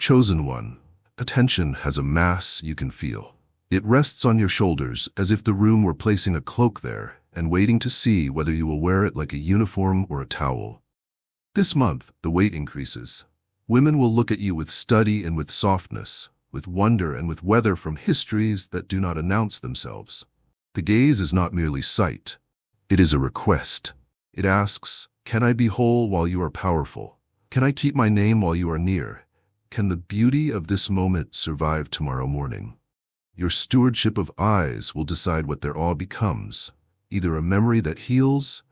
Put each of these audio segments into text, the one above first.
Chosen one. Attention has a mass you can feel. It rests on your shoulders as if the room were placing a cloak there and waiting to see whether you will wear it like a uniform or a towel. This month, the weight increases. Women will look at you with study and with softness, with wonder and with weather from histories that do not announce themselves. The gaze is not merely sight. It is a request. It asks, can I be whole while you are powerful? Can I keep my name while you are near? Can the beauty of this moment survive tomorrow morning? Your stewardship of eyes will decide what their awe becomes, either a memory that heals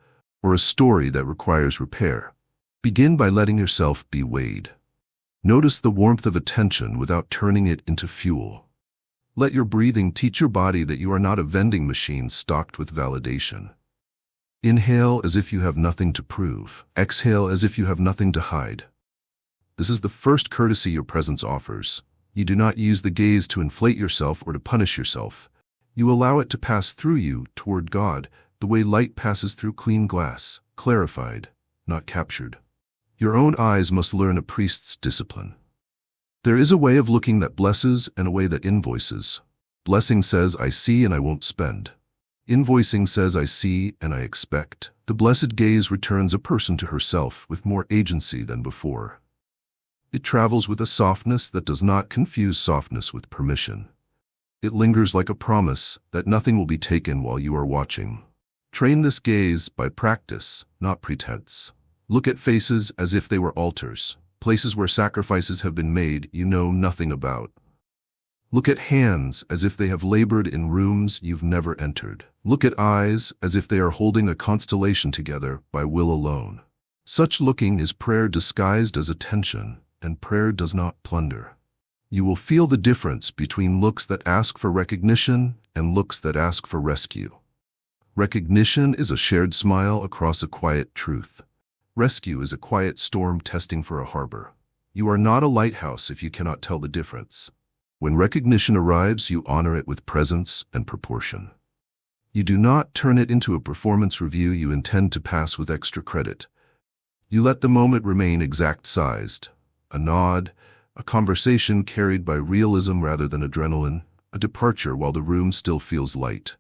or a story that requires repair. Begin by letting yourself be weighed. Notice the warmth of attention without turning it into fuel. Let your breathing teach your body that you are not a vending machine stocked with validation. Inhale as if you have nothing to prove. Exhale as if you have nothing to hide. This is the first courtesy your presence offers. You do not use the gaze to inflate yourself or to punish yourself. You allow it to pass through you toward God, the way light passes through clean glass, clarified, not captured. Your own eyes must learn a priest's discipline. There is a way of looking that blesses and a way that invoices. Blessing says, I see and I won't spend. Invoicing says, I see and I expect. The blessed gaze returns a person to herself with more agency than before. It travels with a softness that does not confuse softness with permission. It lingers like a promise that nothing will be taken while you are watching. Train this gaze by practice, not pretense. Look at faces as if they were altars, places where sacrifices have been made you know nothing about. Look at hands as if they have labored in rooms you've never entered. Look at eyes as if they are holding a constellation together by will alone. Such looking is prayer disguised as attention, and prayer does not plunder. You will feel the difference between looks that ask for recognition and looks that ask for rescue. Recognition is a shared smile across a quiet truth. Rescue is a quiet storm testing for a harbor. You are not a lighthouse if you cannot tell the difference. When recognition arrives, you honor it with presence and proportion. You do not turn it into a performance review you intend to pass with extra credit. You let the moment remain exact-sized. A nod, a conversation carried by realism rather than adrenaline, a departure while the room still feels light.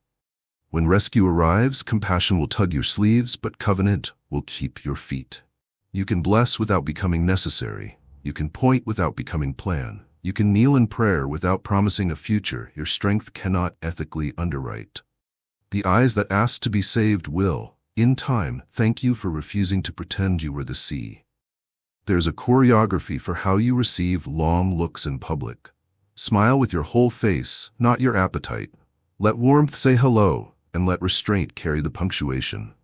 When rescue arrives, compassion will tug your sleeves, but covenant will keep your feet. You can bless without becoming necessary. You can point without becoming plan. You can kneel in prayer without promising a future your strength cannot ethically underwrite. The eyes that ask to be saved will, in time, thank you for refusing to pretend you were the sea. There's a choreography for how you receive long looks in public. Smile with your whole face, not your appetite. Let warmth say hello, and let restraint carry the punctuation.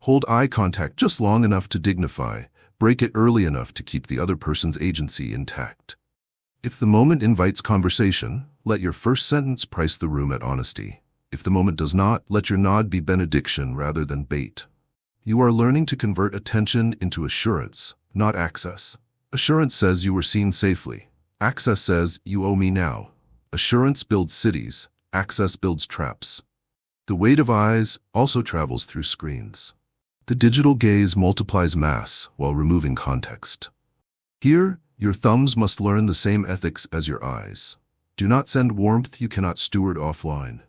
Hold eye contact just long enough to dignify, break it early enough to keep the other person's agency intact. If the moment invites conversation, let your first sentence price the room at honesty. If the moment does not, let your nod be benediction rather than bait. You are learning to convert attention into assurance, not access. Assurance says you were seen safely. Access says, you owe me now. Assurance builds cities. Access builds traps. The weight of eyes also travels through screens. The digital gaze multiplies mass while removing context. Here, your thumbs must learn the same ethics as your eyes. Do not send warmth you cannot steward offline.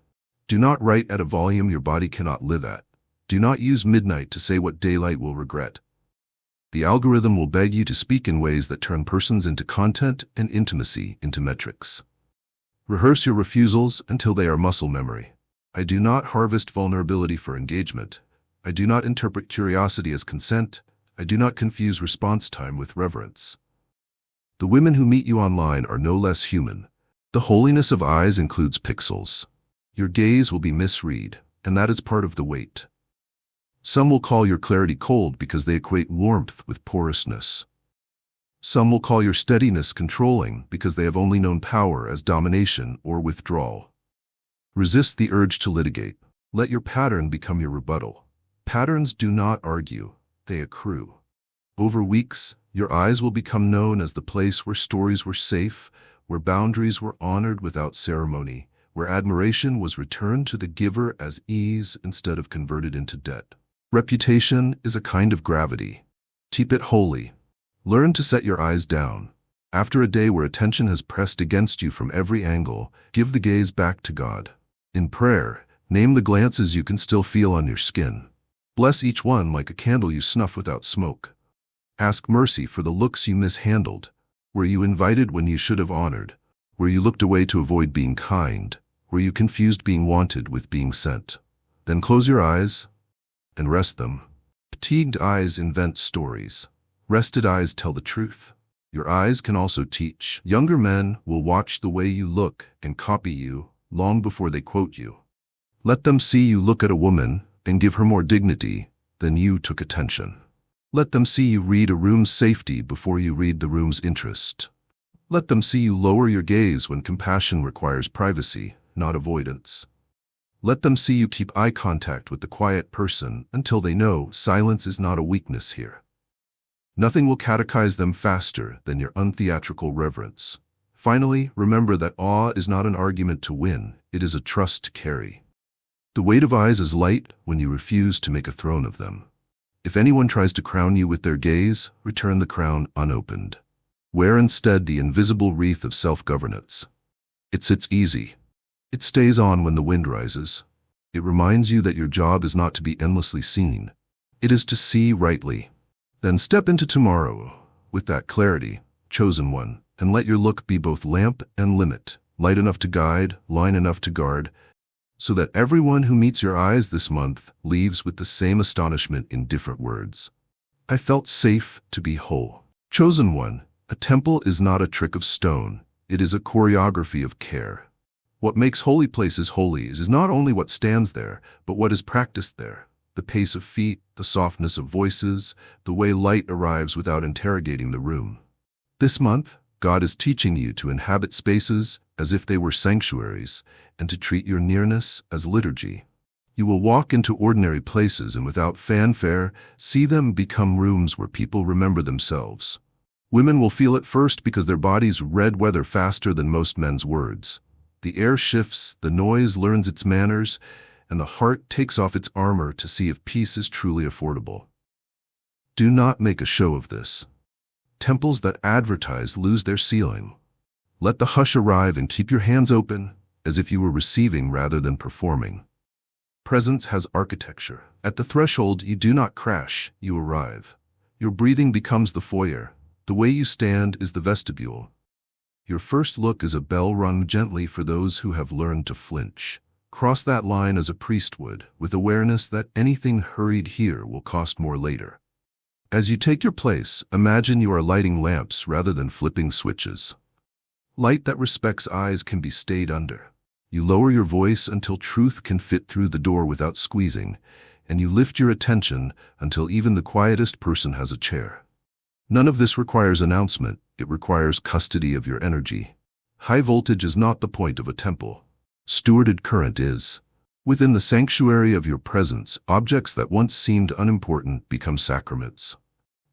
Do not write at a volume your body cannot live at. Do not use midnight to say what daylight will regret. The algorithm will beg you to speak in ways that turn persons into content and intimacy into metrics. Rehearse your refusals until they are muscle memory. I do not harvest vulnerability for engagement. I do not interpret curiosity as consent. I do not confuse response time with reverence. The women who meet you online are no less human. The holiness of eyes includes pixels. Your gaze will be misread, and that is part of the weight. Some will call your clarity cold because they equate warmth with porousness. Some will call your steadiness controlling because they have only known power as domination or withdrawal. Resist the urge to litigate. Let your pattern become your rebuttal. Patterns do not argue, they accrue. Over weeks, your eyes will become known as the place where stories were safe, where boundaries were honored without ceremony, where admiration was returned to the giver as ease instead of converted into debt. Reputation is a kind of gravity. Keep it holy. Learn to set your eyes down. After a day where attention has pressed against you from every angle, give the gaze back to God. In prayer, name the glances you can still feel on your skin. Bless each one like a candle you snuff without smoke. Ask mercy for the looks you mishandled. Were you invited when you should have honored? Were you looked away to avoid being kind? Were you confused being wanted with being sent? Then close your eyes and rest them. Fatigued eyes invent stories. Rested eyes tell the truth. Your eyes can also teach. Younger men will watch the way you look and copy you long before they quote you. Let them see you look at a woman and give her more dignity than you took attention. Let them see you read a room's safety before you read the room's interest. Let them see you lower your gaze when compassion requires privacy, not avoidance. Let them see you keep eye contact with the quiet person until they know silence is not a weakness here. Nothing will catechize them faster than your untheatrical reverence. Finally, remember that awe is not an argument to win, it is a trust to carry. The weight of eyes is light when you refuse to make a throne of them. If anyone tries to crown you with their gaze, return the crown unopened. Wear instead the invisible wreath of self-governance. It sits easy. It stays on when the wind rises. It reminds you that your job is not to be endlessly seen. It is to see rightly. Then step into tomorrow with that clarity, chosen one, and let your look be both lamp and limit, light enough to guide, line enough to guard, so that everyone who meets your eyes this month leaves with the same astonishment in different words. I felt safe to be whole. Chosen one, a temple is not a trick of stone, it is a choreography of care. What makes holy places holy is not only what stands there, but what is practiced there. The pace of feet, the softness of voices, the way light arrives without interrogating the room. This month, God is teaching you to inhabit spaces as if they were sanctuaries, and to treat your nearness as liturgy. You will walk into ordinary places and without fanfare, see them become rooms where people remember themselves. Women will feel it first because their bodies read weather faster than most men's words. The air shifts, the noise learns its manners, and the heart takes off its armor to see if peace is truly affordable. Do not make a show of this. Temples that advertise lose their ceiling. Let the hush arrive and keep your hands open, as if you were receiving rather than performing. Presence has architecture. At the threshold, you do not crash, you arrive. Your breathing becomes the foyer. The way you stand is the vestibule. Your first look is a bell rung gently for those who have learned to flinch. Cross that line as a priest would, with awareness that anything hurried here will cost more later. As you take your place, imagine you are lighting lamps rather than flipping switches. Light that respects eyes can be stayed under. You lower your voice until truth can fit through the door without squeezing, and you lift your attention until even the quietest person has a chair. None of this requires announcement, it requires custody of your energy. High voltage is not the point of a temple. Stewarded current is. Within the sanctuary of your presence, objects that once seemed unimportant become sacraments.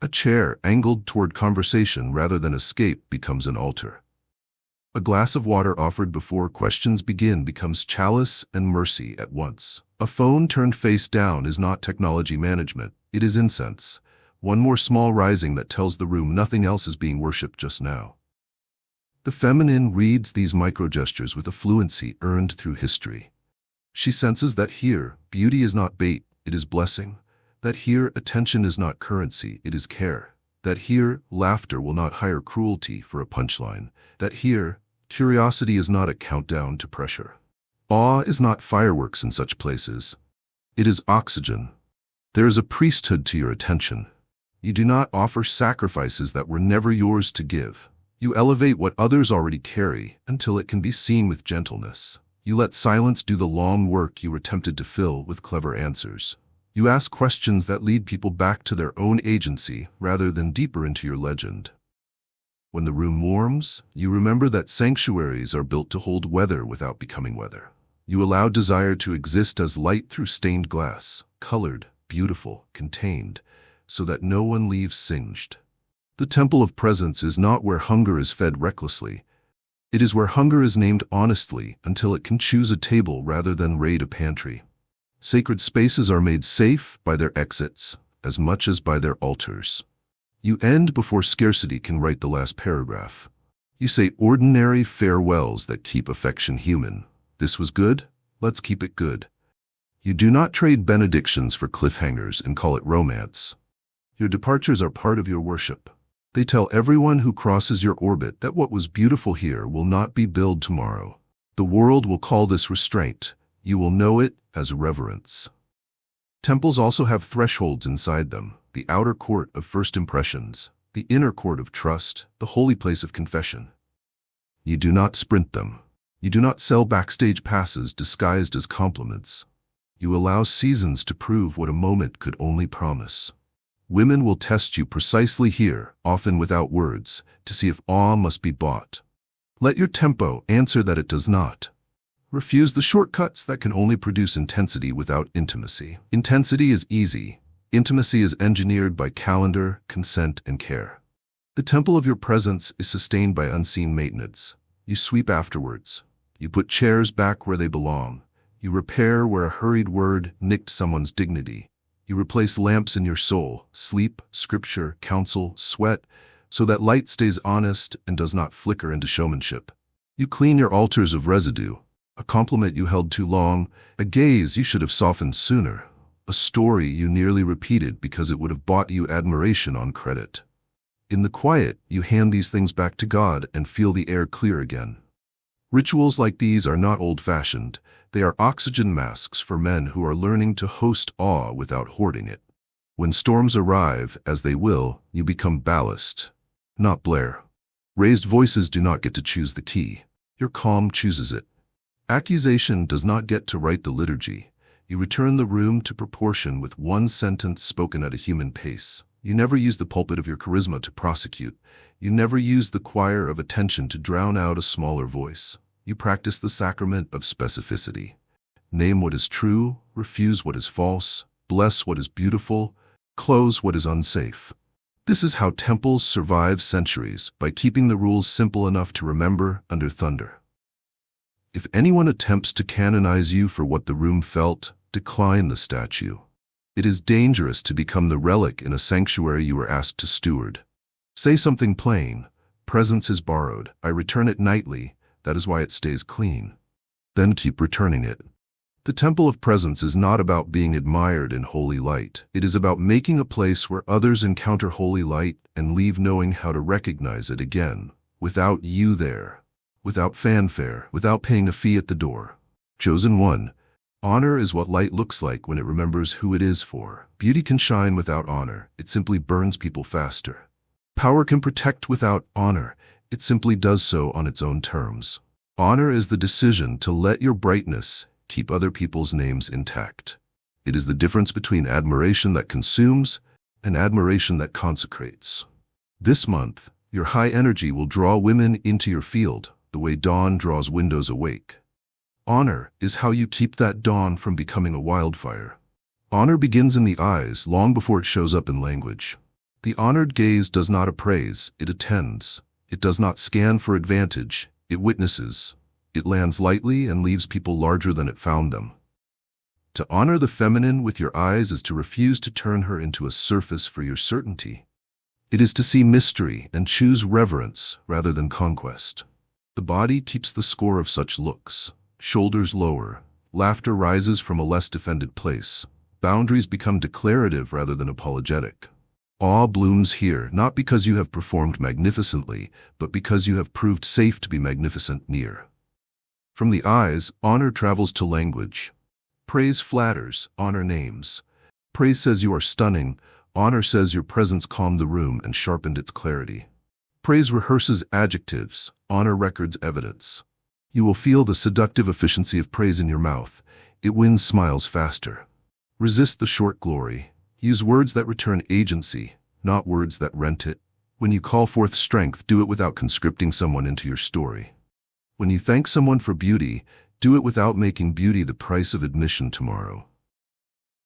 A chair angled toward conversation rather than escape becomes an altar. A glass of water offered before questions begin becomes chalice and mercy at once. A phone turned face down is not technology management, it is incense. One more small rising that tells the room nothing else is being worshipped just now. The feminine reads these micro-gestures with a fluency earned through history. She senses that here, beauty is not bait, it is blessing. That here, attention is not currency, it is care. That here, laughter will not hire cruelty for a punchline. That here, curiosity is not a countdown to pressure. Awe is not fireworks in such places. It is oxygen. There is a priesthood to your attention. You do not offer sacrifices that were never yours to give. You elevate what others already carry until it can be seen with gentleness. You let silence do the long work you were tempted to fill with clever answers. You ask questions that lead people back to their own agency rather than deeper into your legend. When the room warms, you remember that sanctuaries are built to hold weather without becoming weather. You allow desire to exist as light through stained glass, colored, beautiful, contained, so that no one leaves singed. The temple of presence is not where hunger is fed recklessly. It is where hunger is named honestly until it can choose a table rather than raid a pantry. Sacred spaces are made safe by their exits as much as by their altars. You end before scarcity can write the last paragraph. You say ordinary farewells that keep affection human. This was good, let's keep it good. You do not trade benedictions for cliffhangers and call it romance. Your departures are part of your worship. They tell everyone who crosses your orbit that what was beautiful here will not be billed tomorrow. The world will call this restraint. You will know it as reverence. Temples also have thresholds inside them, the outer court of first impressions, the inner court of trust, the holy place of confession. You do not sprint them. You do not sell backstage passes disguised as compliments. You allow seasons to prove what a moment could only promise. Women will test you precisely here, often without words, to see if awe must be bought. Let your tempo answer that it does not. Refuse the shortcuts that can only produce intensity without intimacy. Intensity is easy. Intimacy is engineered by calendar, consent, and care. The temple of your presence is sustained by unseen maintenance. You sweep afterwards. You put chairs back where they belong. You repair where a hurried word nicked someone's dignity. You replace lamps in your soul, sleep, scripture, counsel, sweat, so that light stays honest and does not flicker into showmanship. You clean your altars of residue. A compliment you held too long, a gaze you should have softened sooner, a story you nearly repeated because it would have bought you admiration on credit. In the quiet, you hand these things back to God and feel the air clear again. Rituals like these are not old-fashioned. They are oxygen masks for men who are learning to host awe without hoarding it. When storms arrive, as they will, you become ballast, not blare. Raised voices do not get to choose the key. Your calm chooses it. Accusation does not get to write the liturgy. You return the room to proportion with one sentence spoken at a human pace. You never use the pulpit of your charisma to prosecute. You never use the choir of attention to drown out a smaller voice. You practice the sacrament of specificity. Name what is true, refuse what is false, bless what is beautiful, close what is unsafe. This is how temples survive centuries, by keeping the rules simple enough to remember under thunder. If anyone attempts to canonize you for what the room felt, decline the statue. It is dangerous to become the relic in a sanctuary you were asked to steward. Say something plain. Presence is borrowed. I return it nightly. That is why it stays clean. Then keep returning it. The temple of presence is not about being admired in holy light. It is about making a place where others encounter holy light and leave knowing how to recognize it again, without you there. Without fanfare, without paying a fee at the door. Chosen one. Honor is what light looks like when it remembers who it is for. Beauty can shine without honor. It simply burns people faster. Power can protect without honor. It simply does so on its own terms. Honor is the decision to let your brightness keep other people's names intact. It is the difference between admiration that consumes and admiration that consecrates. This month, your high energy will draw women into your field, the way dawn draws windows awake. Honor is how you keep that dawn from becoming a wildfire. Honor begins in the eyes long before it shows up in language. The honored gaze does not appraise, it attends. It does not scan for advantage, it witnesses. It lands lightly and leaves people larger than it found them. To honor the feminine with your eyes is to refuse to turn her into a surface for your certainty. It is to see mystery and choose reverence rather than conquest. The body keeps the score of such looks. Shoulders lower. Laughter rises from a less defended place. Boundaries become declarative rather than apologetic. Awe blooms here, not because you have performed magnificently, but because you have proved safe to be magnificent near. From the eyes, honor travels to language. Praise flatters, honor names. Praise says you are stunning, honor says your presence calmed the room and sharpened its clarity. Praise rehearses adjectives, honor records evidence. You will feel the seductive efficiency of praise in your mouth. It wins smiles faster. Resist the short glory. Use words that return agency, not words that rent it. When you call forth strength, do it without conscripting someone into your story. When you thank someone for beauty, do it without making beauty the price of admission tomorrow.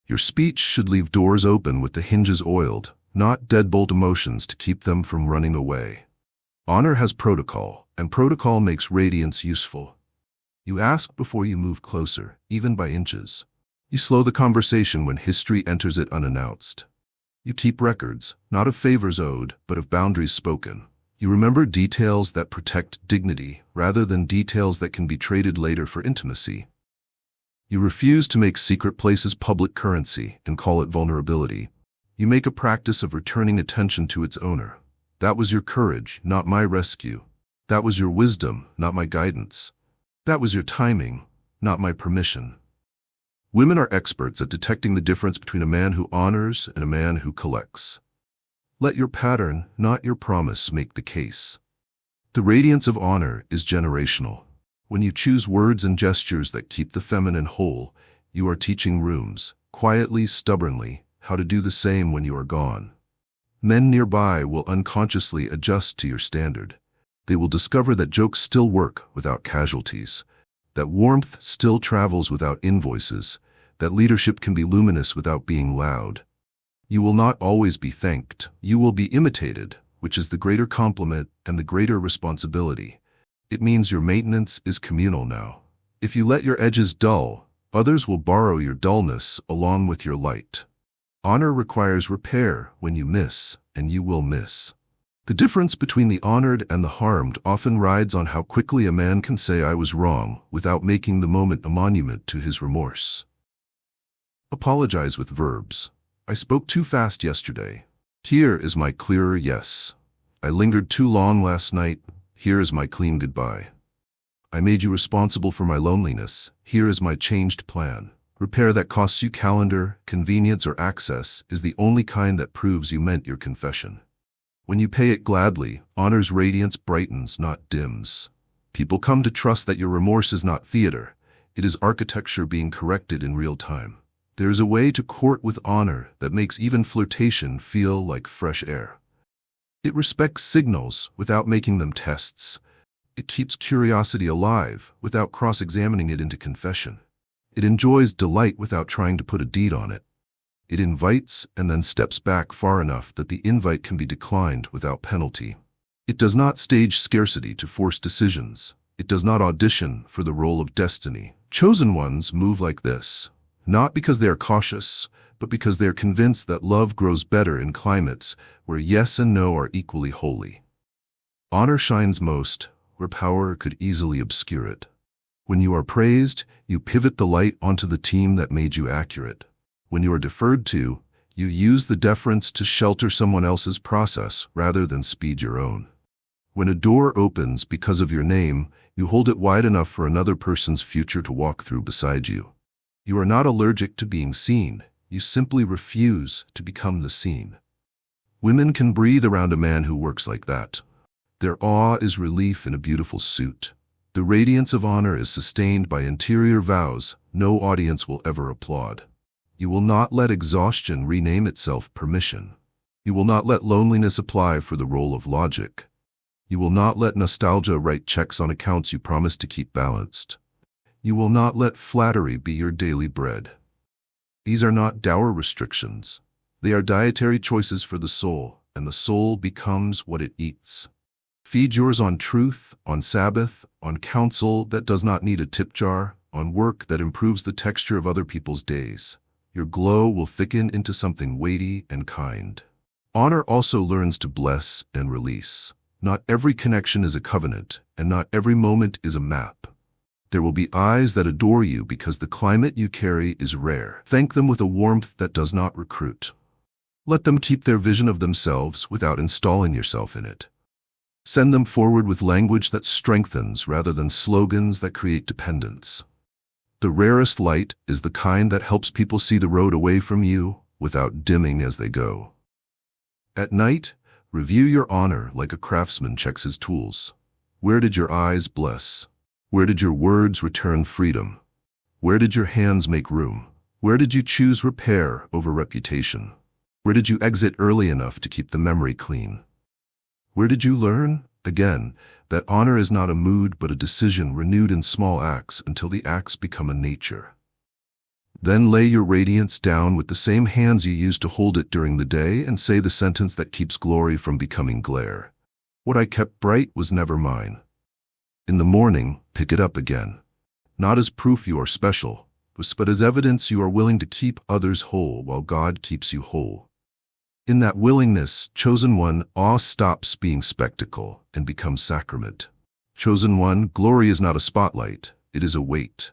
Your speech should leave doors open with the hinges oiled, not deadbolt emotions to keep them from running away. Honor has protocol, and protocol makes radiance useful. You ask before you move closer, even by inches. You slow the conversation when history enters it unannounced. You keep records, not of favors owed, but of boundaries spoken. You remember details that protect dignity rather than details that can be traded later for intimacy. You refuse to make secret places public currency and call it vulnerability. You make a practice of returning attention to its owner. That was your courage, not my rescue. That was your wisdom, not my guidance. That was your timing, not my permission. Women are experts at detecting the difference between a man who honors and a man who collects. Let your pattern, not your promise, make the case. The radiance of honor is generational. When you choose words and gestures that keep the feminine whole, you are teaching rooms, quietly, stubbornly, how to do the same when you are gone. Men nearby will unconsciously adjust to your standard. They will discover that jokes still work without casualties, that warmth still travels without invoices, that leadership can be luminous without being loud. You will not always be thanked. You will be imitated, which is the greater compliment and the greater responsibility. It means your maintenance is communal now. If you let your edges dull, others will borrow your dullness along with your light. Honor requires repair when you miss, and you will miss. The difference between the honored and the harmed often rides on how quickly a man can say I was wrong without making the moment a monument to his remorse. Apologize with verbs. I spoke too fast yesterday. Here is my clearer yes. I lingered too long last night. Here is my clean goodbye. I made you responsible for my loneliness. Here is my changed plan. Repair that costs you calendar, convenience, or access is the only kind that proves you meant your confession. When you pay it gladly, honor's radiance brightens, not dims. People come to trust that your remorse is not theater. It is architecture being corrected in real time. There is a way to court with honor that makes even flirtation feel like fresh air. It respects signals without making them tests. It keeps curiosity alive without cross-examining it into confession. It enjoys delight without trying to put a deed on it. It invites and then steps back far enough that the invite can be declined without penalty. It does not stage scarcity to force decisions. It does not audition for the role of destiny. Chosen ones move like this. Not because they are cautious, but because they are convinced that love grows better in climates where yes and no are equally holy. Honor shines most where power could easily obscure it. When you are praised, you pivot the light onto the team that made you accurate. When you are deferred to, you use the deference to shelter someone else's process rather than speed your own. When a door opens because of your name, you hold it wide enough for another person's future to walk through beside you. You are not allergic to being seen. You simply refuse to become the scene. Women can breathe around a man who works like that. Their awe is relief in a beautiful suit. The radiance of honor is sustained by interior vows no audience will ever applaud. You will not let exhaustion rename itself permission. You will not let loneliness apply for the role of logic. You will not let nostalgia write checks on accounts you promised to keep balanced. You will not let flattery be your daily bread. These are not dower restrictions. They are dietary choices for the soul, and the soul becomes what it eats. Feed yours on truth, on Sabbath, on counsel that does not need a tip jar, on work that improves the texture of other people's days. Your glow will thicken into something weighty and kind. Honor also learns to bless and release. Not every connection is a covenant, and not every moment is a map. There will be eyes that adore you because the climate you carry is rare. Thank them with a warmth that does not recruit. Let them keep their vision of themselves without installing yourself in it. Send them forward with language that strengthens rather than slogans that create dependence. The rarest light is the kind that helps people see the road away from you without dimming as they go. At night, review your honor like a craftsman checks his tools. Where did your eyes bless? Where did your words return freedom? Where did your hands make room? Where did you choose repair over reputation? Where did you exit early enough to keep the memory clean? Where did you learn, again, that honor is not a mood but a decision renewed in small acts until the acts become a nature? Then lay your radiance down with the same hands you used to hold it during the day and say the sentence that keeps glory from becoming glare. What I kept bright was never mine. In the morning, pick it up again. Not as proof you are special, but as evidence you are willing to keep others whole while God keeps you whole. In that willingness, chosen one, awe stops being spectacle and becomes sacrament. Chosen one, glory is not a spotlight, it is a weight.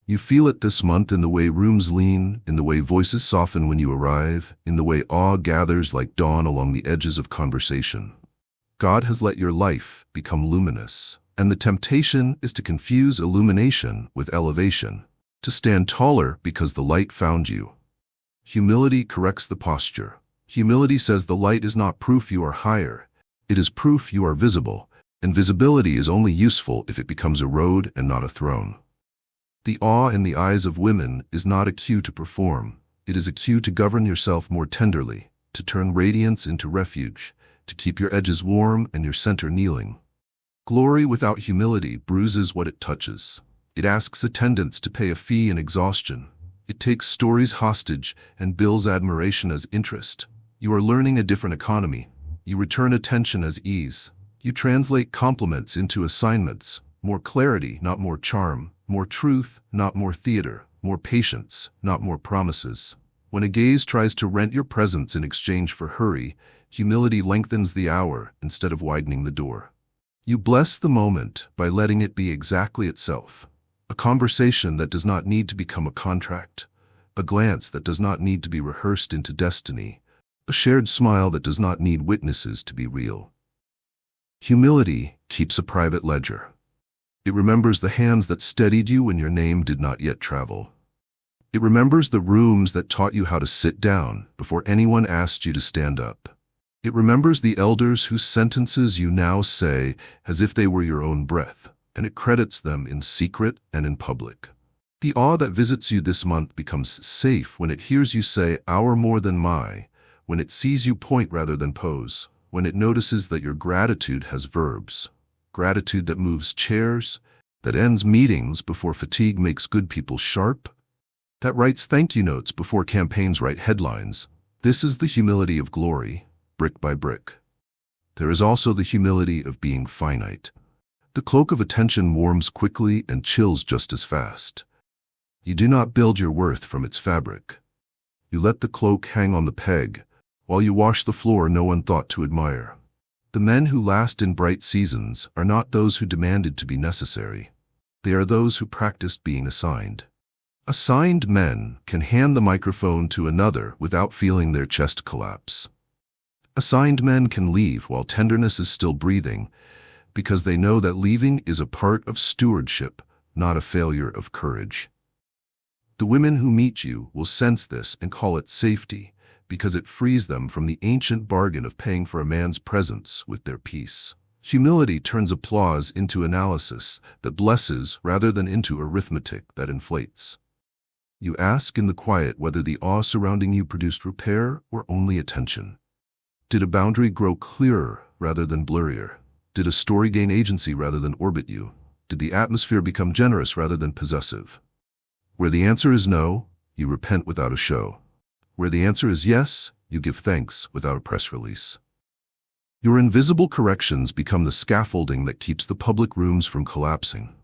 You feel it this month in the way rooms lean, in the way voices soften when you arrive, in the way awe gathers like dawn along the edges of conversation. God has let your life become luminous, and the temptation is to confuse illumination with elevation, to stand taller because the light found you. Humility corrects the posture. Humility says the light is not proof you are higher, it is proof you are visible, and visibility is only useful if it becomes a road and not a throne. The awe in the eyes of women is not a cue to perform, it is a cue to govern yourself more tenderly, to turn radiance into refuge, to keep your edges warm and your center kneeling. Glory without humility bruises what it touches. It asks attendants to pay a fee in exhaustion. It takes stories hostage and bills admiration as interest. You are learning a different economy. You return attention as ease. You translate compliments into assignments. More clarity, not more charm. More truth, not more theater. More patience, not more promises. When a gaze tries to rent your presence in exchange for hurry, humility lengthens the hour instead of widening the door. You bless the moment by letting it be exactly itself. A conversation that does not need to become a contract. A glance that does not need to be rehearsed into destiny. A shared smile that does not need witnesses to be real. Humility keeps a private ledger. It remembers the hands that steadied you when your name did not yet travel. It remembers the rooms that taught you how to sit down before anyone asked you to stand up. It remembers the elders whose sentences you now say as if they were your own breath, and it credits them in secret and in public. The awe that visits you this month becomes safe when it hears you say "our more than my," when it sees you point rather than pose, when it notices that your gratitude has verbs. Gratitude that moves chairs, that ends meetings before fatigue makes good people sharp, that writes thank you notes before campaigns write headlines. This is the humility of glory, brick by brick. There is also the humility of being finite. The cloak of attention warms quickly and chills just as fast. You do not build your worth from its fabric. You let the cloak hang on the peg, while you wash the floor no one thought to admire. The men who last in bright seasons are not those who demanded to be necessary. They are those who practiced being assigned. Assigned men can hand the microphone to another without feeling their chest collapse. Assigned men can leave while tenderness is still breathing, because they know that leaving is a part of stewardship, not a failure of courage. The women who meet you will sense this and call it safety, because it frees them from the ancient bargain of paying for a man's presence with their peace. Humility turns applause into analysis that blesses rather than into arithmetic that inflates. You ask in the quiet whether the awe surrounding you produced repair or only attention. Did a boundary grow clearer rather than blurrier? Did a story gain agency rather than orbit you? Did the atmosphere become generous rather than possessive? Where the answer is no, you repent without a show. Where the answer is yes, you give thanks without a press release. Your invisible corrections become the scaffolding that keeps the public rooms from collapsing.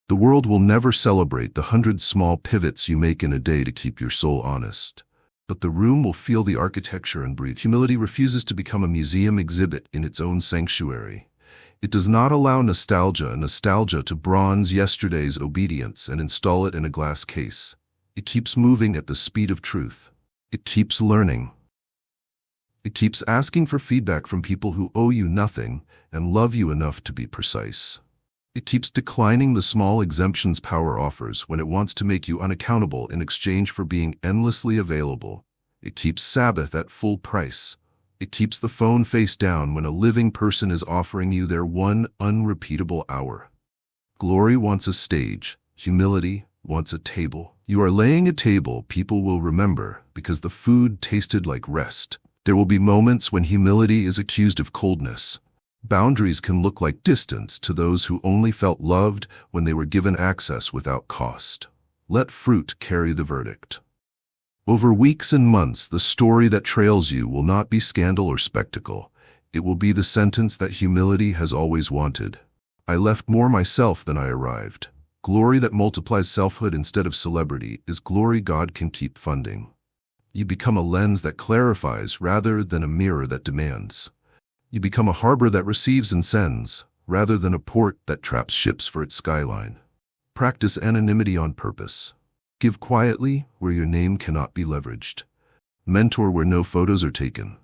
The world will never celebrate the 100 small pivots you make in a day to keep your soul honest. But the room will feel the architecture and breathe. Humility refuses to become a museum exhibit in its own sanctuary. It does not allow nostalgia to bronze yesterday's obedience and install it in a glass case. It keeps moving at the speed of truth. It keeps learning. It keeps asking for feedback from people who owe you nothing and love you enough to be precise. It keeps declining the small exemptions power offers when it wants to make you unaccountable in exchange for being endlessly available. It keeps Sabbath at full price. It keeps the phone face down when a living person is offering you their one unrepeatable hour. Glory wants a stage. Humility wants a table. You are laying a table people will remember because the food tasted like rest. There will be moments when humility is accused of coldness. Boundaries can look like distance to those who only felt loved when they were given access without cost. Let fruit carry the verdict. Over weeks and months, the story that trails you will not be scandal or spectacle. It will be the sentence that humility has always wanted. I left more myself than I arrived. Glory that multiplies selfhood instead of celebrity is glory God can keep funding. You become a lens that clarifies rather than a mirror that demands. You become a harbor that receives and sends, rather than a port that traps ships for its skyline. Practice anonymity on purpose. Give quietly where your name cannot be leveraged. Mentor where no photos are taken.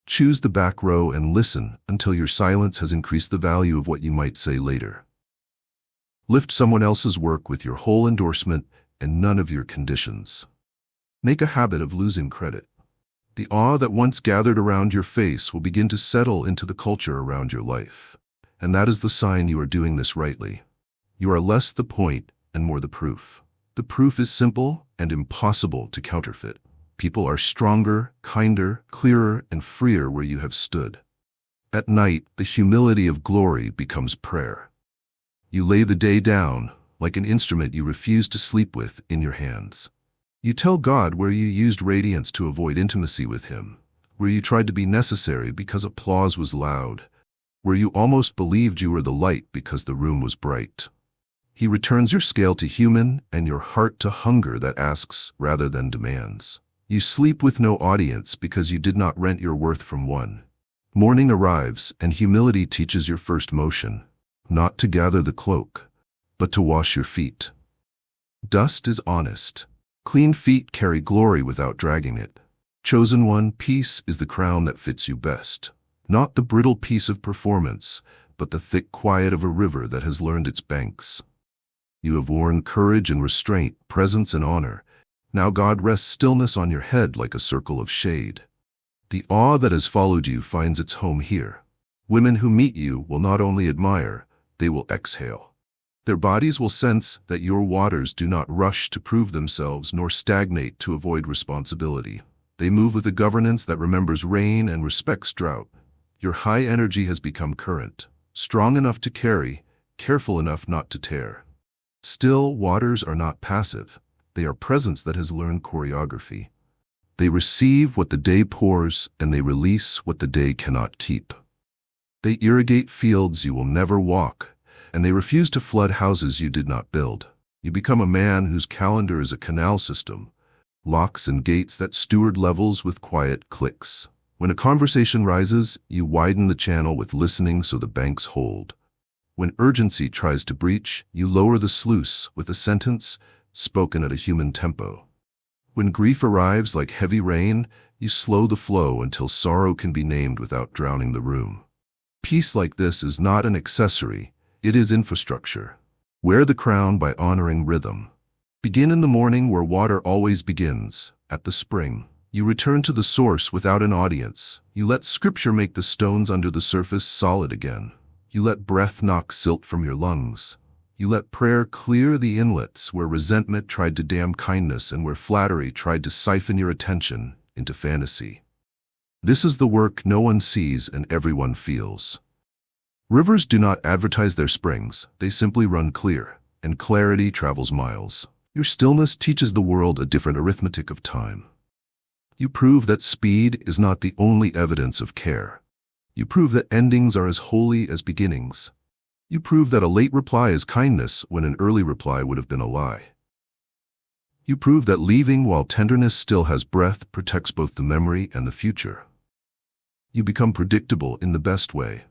Choose the back row and listen until your silence has increased the value of what you might say later. Lift someone else's work with your whole endorsement and none of your conditions. Make a habit of losing credit. The awe that once gathered around your face will begin to settle into the culture around your life. And that is the sign you are doing this rightly. You are less the point and more the proof. The proof is simple and impossible to counterfeit. People are stronger, kinder, clearer, and freer where you have stood. At night, the humility of glory becomes prayer. You lay the day down, like an instrument you refuse to sleep with, in your hands. You tell God where you used radiance to avoid intimacy with Him, where you tried to be necessary because applause was loud, where you almost believed you were the light because the room was bright. He returns your scale to human and your heart to hunger that asks rather than demands. You sleep with no audience because you did not rent your worth from one. Morning arrives and humility teaches your first motion, not to gather the cloak, but to wash your feet. Dust is honest. Clean feet carry glory without dragging it. Chosen one, peace is the crown that fits you best. Not the brittle piece of performance, but the thick quiet of a river that has learned its banks. You have worn courage and restraint, presence and honor. Now God rests stillness on your head like a circle of shade. The awe that has followed you finds its home here. Women who meet you will not only admire, they will exhale. Their bodies will sense that your waters do not rush to prove themselves nor stagnate to avoid responsibility. They move with a governance that remembers rain and respects drought. Your high energy has become current, strong enough to carry, careful enough not to tear. Still waters are not passive. They are presence that has learned choreography. They receive what the day pours and they release what the day cannot keep. They irrigate fields you will never walk, and they refuse to flood houses you did not build. You become a man whose calendar is a canal system, locks and gates that steward levels with quiet clicks. When a conversation rises, you widen the channel with listening so the banks hold. When urgency tries to breach, you lower the sluice with a sentence spoken at a human tempo. When grief arrives like heavy rain, you slow the flow until sorrow can be named without drowning the room. Peace like this is not an accessory. It is infrastructure. Wear the crown by honoring rhythm. Begin in the morning where water always begins, at the spring. You return to the source without an audience. You let scripture make the stones under the surface solid again. You let breath knock silt from your lungs. You let prayer clear the inlets where resentment tried to dam kindness and where flattery tried to siphon your attention into fantasy. This is the work no one sees and everyone feels. Rivers do not advertise their springs, they simply run clear, and clarity travels miles. Your stillness teaches the world a different arithmetic of time. You prove that speed is not the only evidence of care. You prove that endings are as holy as beginnings. You prove that a late reply is kindness when an early reply would have been a lie. You prove that leaving while tenderness still has breath protects both the memory and the future. You become predictable in the best way.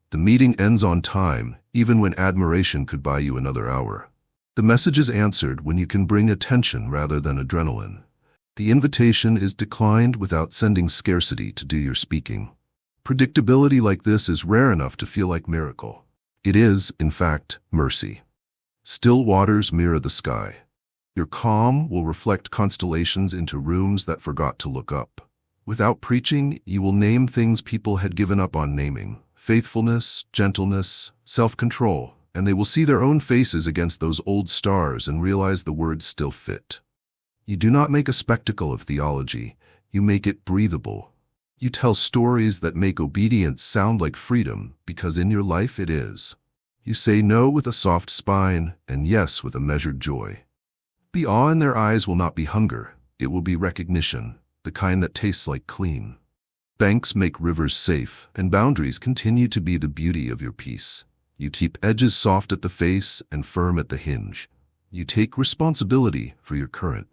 The meeting ends on time, even when admiration could buy you another hour. The message is answered when you can bring attention rather than adrenaline. The invitation is declined without sending scarcity to do your speaking. Predictability like this is rare enough to feel like miracle. It is, in fact, mercy. Still waters mirror the sky. Your calm will reflect constellations into rooms that forgot to look up. Without preaching, you will name things people had given up on naming. Faithfulness, gentleness, self-control, and they will see their own faces against those old stars and realize the words still fit. You do not make a spectacle of theology, you make it breathable. You tell stories that make obedience sound like freedom, because in your life it is. You say no with a soft spine, and yes with a measured joy. The awe in their eyes will not be hunger, it will be recognition, the kind that tastes like clean. Banks make rivers safe, and boundaries continue to be the beauty of your peace. You keep edges soft at the face and firm at the hinge. You take responsibility for your current,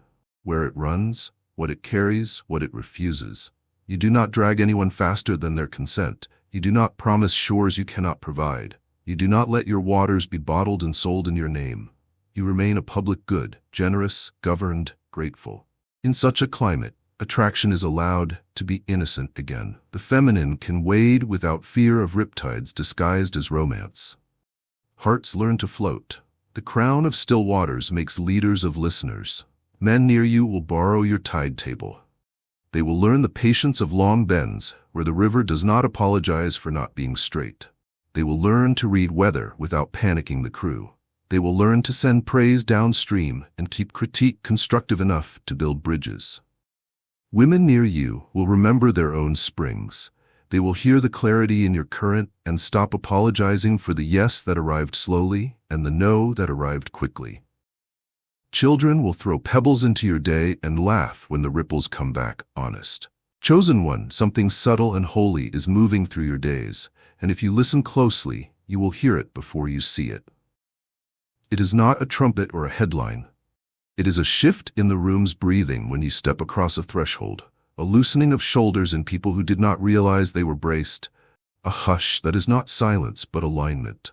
where it runs, what it carries, what it refuses. You do not drag anyone faster than their consent. You do not promise shores you cannot provide. You do not let your waters be bottled and sold in your name. You remain a public good, generous, governed, grateful. In such a climate, attraction is allowed to be innocent again. The feminine can wade without fear of riptides disguised as romance. Hearts learn to float. The crown of still waters makes leaders of listeners. Men near you will borrow your tide table. They will learn the patience of long bends, where the river does not apologize for not being straight. They will learn to read weather without panicking the crew. They will learn to send praise downstream and keep critique constructive enough to build bridges. Women near you will remember their own springs. They will hear the clarity in your current and stop apologizing for the yes that arrived slowly and the no that arrived quickly. Children will throw pebbles into your day and laugh when the ripples come back honest. Chosen one, something subtle and holy is moving through your days, and if you listen closely, you will hear it before you see it. It is not a trumpet or a headline. It is a shift in the room's breathing when you step across a threshold, a loosening of shoulders in people who did not realize they were braced, a hush that is not silence but alignment.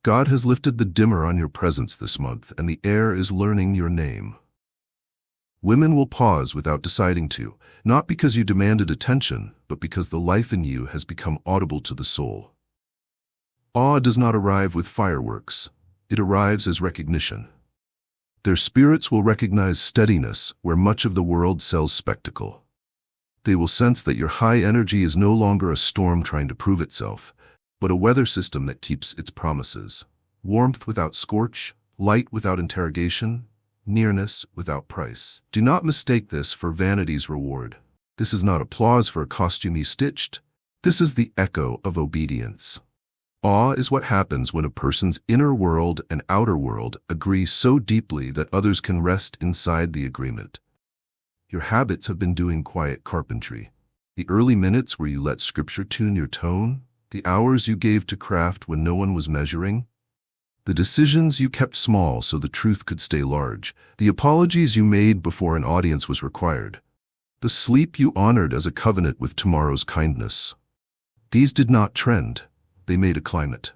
God has lifted the dimmer on your presence this month, and the air is learning your name. Women will pause without deciding to, not because you demanded attention, but because the life in you has become audible to the soul. Awe does not arrive with fireworks. It arrives as recognition. Their spirits will recognize steadiness where much of the world sells spectacle. They will sense that your high energy is no longer a storm trying to prove itself, but a weather system that keeps its promises. Warmth without scorch, light without interrogation, nearness without price. Do not mistake this for vanity's reward. This is not applause for a costume you stitched. This is the echo of obedience. Awe is what happens when a person's inner world and outer world agree so deeply that others can rest inside the agreement. Your habits have been doing quiet carpentry. The early minutes where you let scripture tune your tone, the hours you gave to craft when no one was measuring, the decisions you kept small so the truth could stay large, the apologies you made before an audience was required, the sleep you honored as a covenant with tomorrow's kindness. These did not trend. They made a climate.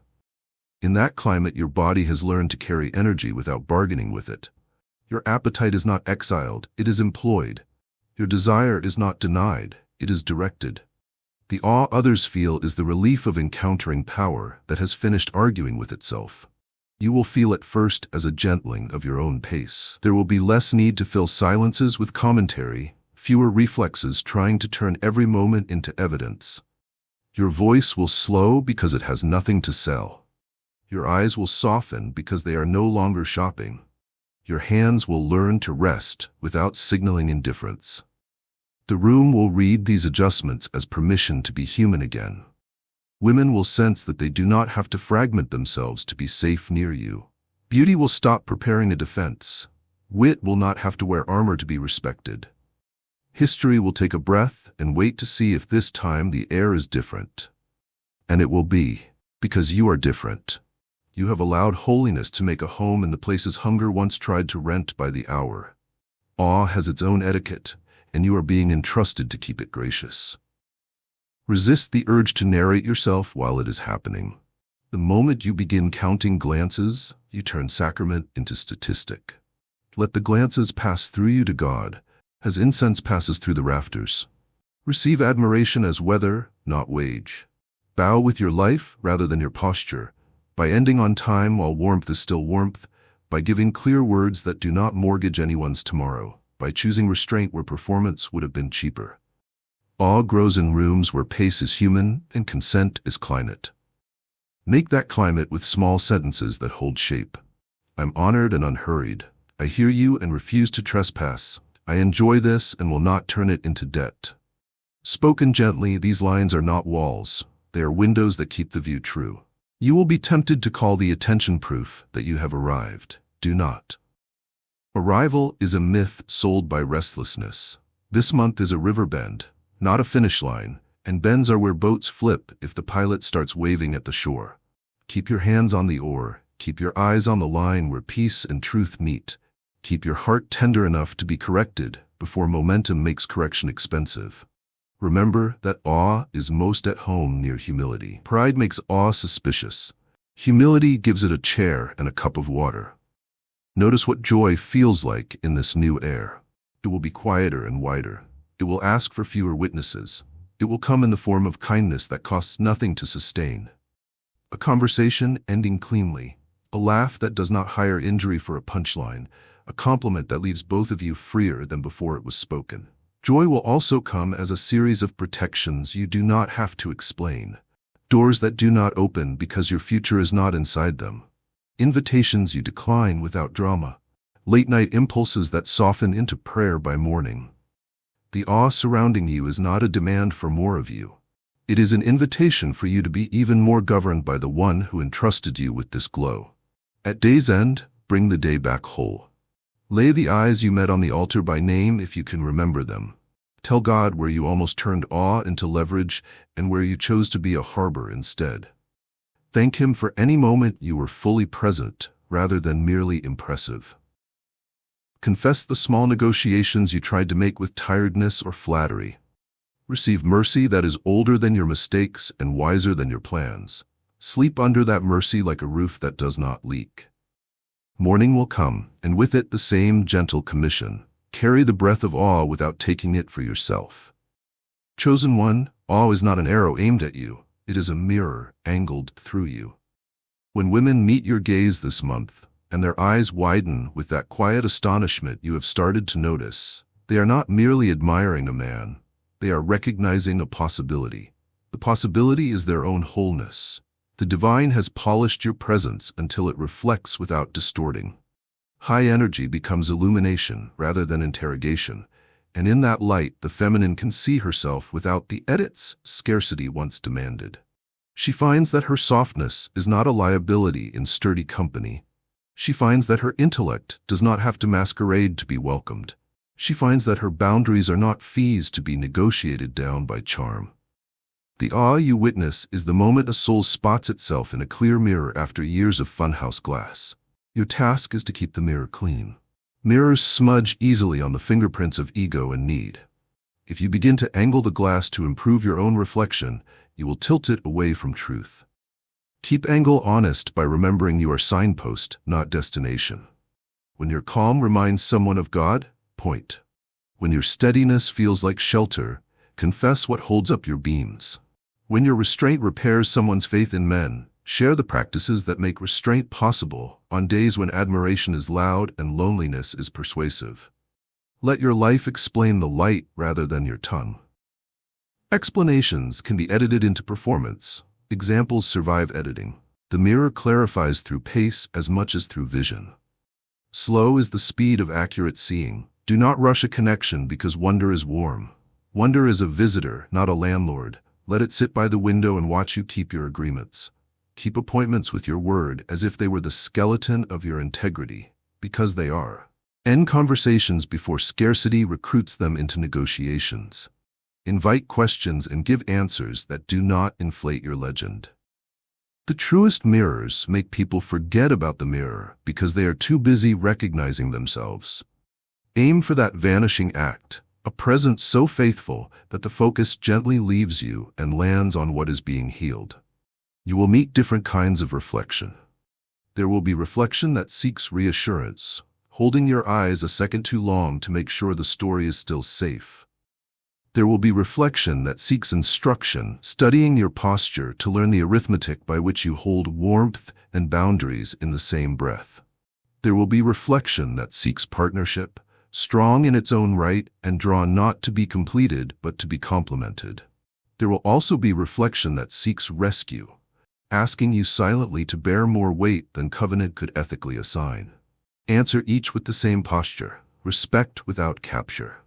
In that climate, your body has learned to carry energy without bargaining with it. Your appetite is not exiled, it is employed. Your desire is not denied, it is directed. The awe others feel is the relief of encountering power that has finished arguing with itself. You will feel it first as a gentling of your own pace. There will be less need to fill silences with commentary, fewer reflexes trying to turn every moment into evidence. Your voice will slow because it has nothing to sell. Your eyes will soften because they are no longer shopping. Your hands will learn to rest without signaling indifference. The room will read these adjustments as permission to be human again. Women will sense that they do not have to fragment themselves to be safe near you. Beauty will stop preparing a defense. Wit will not have to wear armor to be respected. History will take a breath and wait to see if this time the air is different. And it will be, because you are different. You have allowed holiness to make a home in the places hunger once tried to rent by the hour. Awe has its own etiquette, and you are being entrusted to keep it gracious. Resist the urge to narrate yourself while it is happening. The moment you begin counting glances, you turn sacrament into statistic. Let the glances pass through you to God, as incense passes through the rafters. Receive admiration as weather, not wage. Bow with your life rather than your posture, by ending on time while warmth is still warmth, by giving clear words that do not mortgage anyone's tomorrow, by choosing restraint where performance would have been cheaper. Awe grows in rooms where pace is human and consent is climate. Make that climate with small sentences that hold shape. I'm honored and unhurried. I hear you and refuse to trespass. I enjoy this and will not turn it into debt. Spoken gently, these lines are not walls. They are windows that keep the view true. You will be tempted to call the attention proof that you have arrived. Do not. Arrival is a myth sold by restlessness. This month is a river bend, not a finish line, and bends are where boats flip if the pilot starts waving at the shore. Keep your hands on the oar. Keep your eyes on the line where peace and truth meet. Keep your heart tender enough to be corrected, before momentum makes correction expensive. Remember that awe is most at home near humility. Pride makes awe suspicious. Humility gives it a chair and a cup of water. Notice what joy feels like in this new air. It will be quieter and wider. It will ask for fewer witnesses. It will come in the form of kindness that costs nothing to sustain. A conversation ending cleanly. A laugh that does not hire injury for a punchline. A compliment that leaves both of you freer than before it was spoken. Joy will also come as a series of protections you do not have to explain. Doors that do not open because your future is not inside them. Invitations you decline without drama. Late-night impulses that soften into prayer by morning. The awe surrounding you is not a demand for more of you. It is an invitation for you to be even more governed by the one who entrusted you with this glow. At day's end, bring the day back whole. Lay the eyes you met on the altar by name if you can remember them. Tell God where you almost turned awe into leverage and where you chose to be a harbor instead. Thank Him for any moment you were fully present rather than merely impressive. Confess the small negotiations you tried to make with tiredness or flattery. Receive mercy that is older than your mistakes and wiser than your plans. Sleep under that mercy like a roof that does not leak. Morning will come, and with it the same gentle commission. Carry the breath of awe without taking it for yourself. Chosen one, awe is not an arrow aimed at you. It is a mirror angled through you. When women meet your gaze this month, and their eyes widen with that quiet astonishment you have started to notice, they are not merely admiring a man. They are recognizing a possibility. The possibility is their own wholeness. The divine has polished your presence until it reflects without distorting. High energy becomes illumination rather than interrogation, and in that light the feminine can see herself without the edits scarcity once demanded. She finds that her softness is not a liability in sturdy company. She finds that her intellect does not have to masquerade to be welcomed. She finds that her boundaries are not fees to be negotiated down by charm. The awe you witness is the moment a soul spots itself in a clear mirror after years of funhouse glass. Your task is to keep the mirror clean. Mirrors smudge easily on the fingerprints of ego and need. If you begin to angle the glass to improve your own reflection, you will tilt it away from truth. Keep angle honest by remembering you are signpost, not destination. When your calm reminds someone of God, point. When your steadiness feels like shelter, confess what holds up your beams. When your restraint repairs someone's faith in men, share the practices that make restraint possible on days when admiration is loud and loneliness is persuasive. Let your life explain the light rather than your tongue. Explanations can be edited into performance. Examples survive editing. The mirror clarifies through pace as much as through vision. Slow is the speed of accurate seeing. Do not rush a connection because wonder is warm. Wonder is a visitor, not a landlord. Let it sit by the window and watch you keep your agreements. Keep appointments with your word as if they were the skeleton of your integrity, because they are. End conversations before scarcity recruits them into negotiations. Invite questions and give answers that do not inflate your legend. The truest mirrors make people forget about the mirror because they are too busy recognizing themselves. Aim for that vanishing act, a presence so faithful that the focus gently leaves you and lands on what is being healed. You will meet different kinds of reflection. There will be reflection that seeks reassurance, holding your eyes a second too long to make sure the story is still safe. There will be reflection that seeks instruction, studying your posture to learn the arithmetic by which you hold warmth and boundaries in the same breath. There will be reflection that seeks partnership, strong in its own right and drawn not to be completed but to be complemented. There will also be reflection that seeks rescue, asking you silently to bear more weight than covenant could ethically assign. Answer each with the same posture, respect without capture.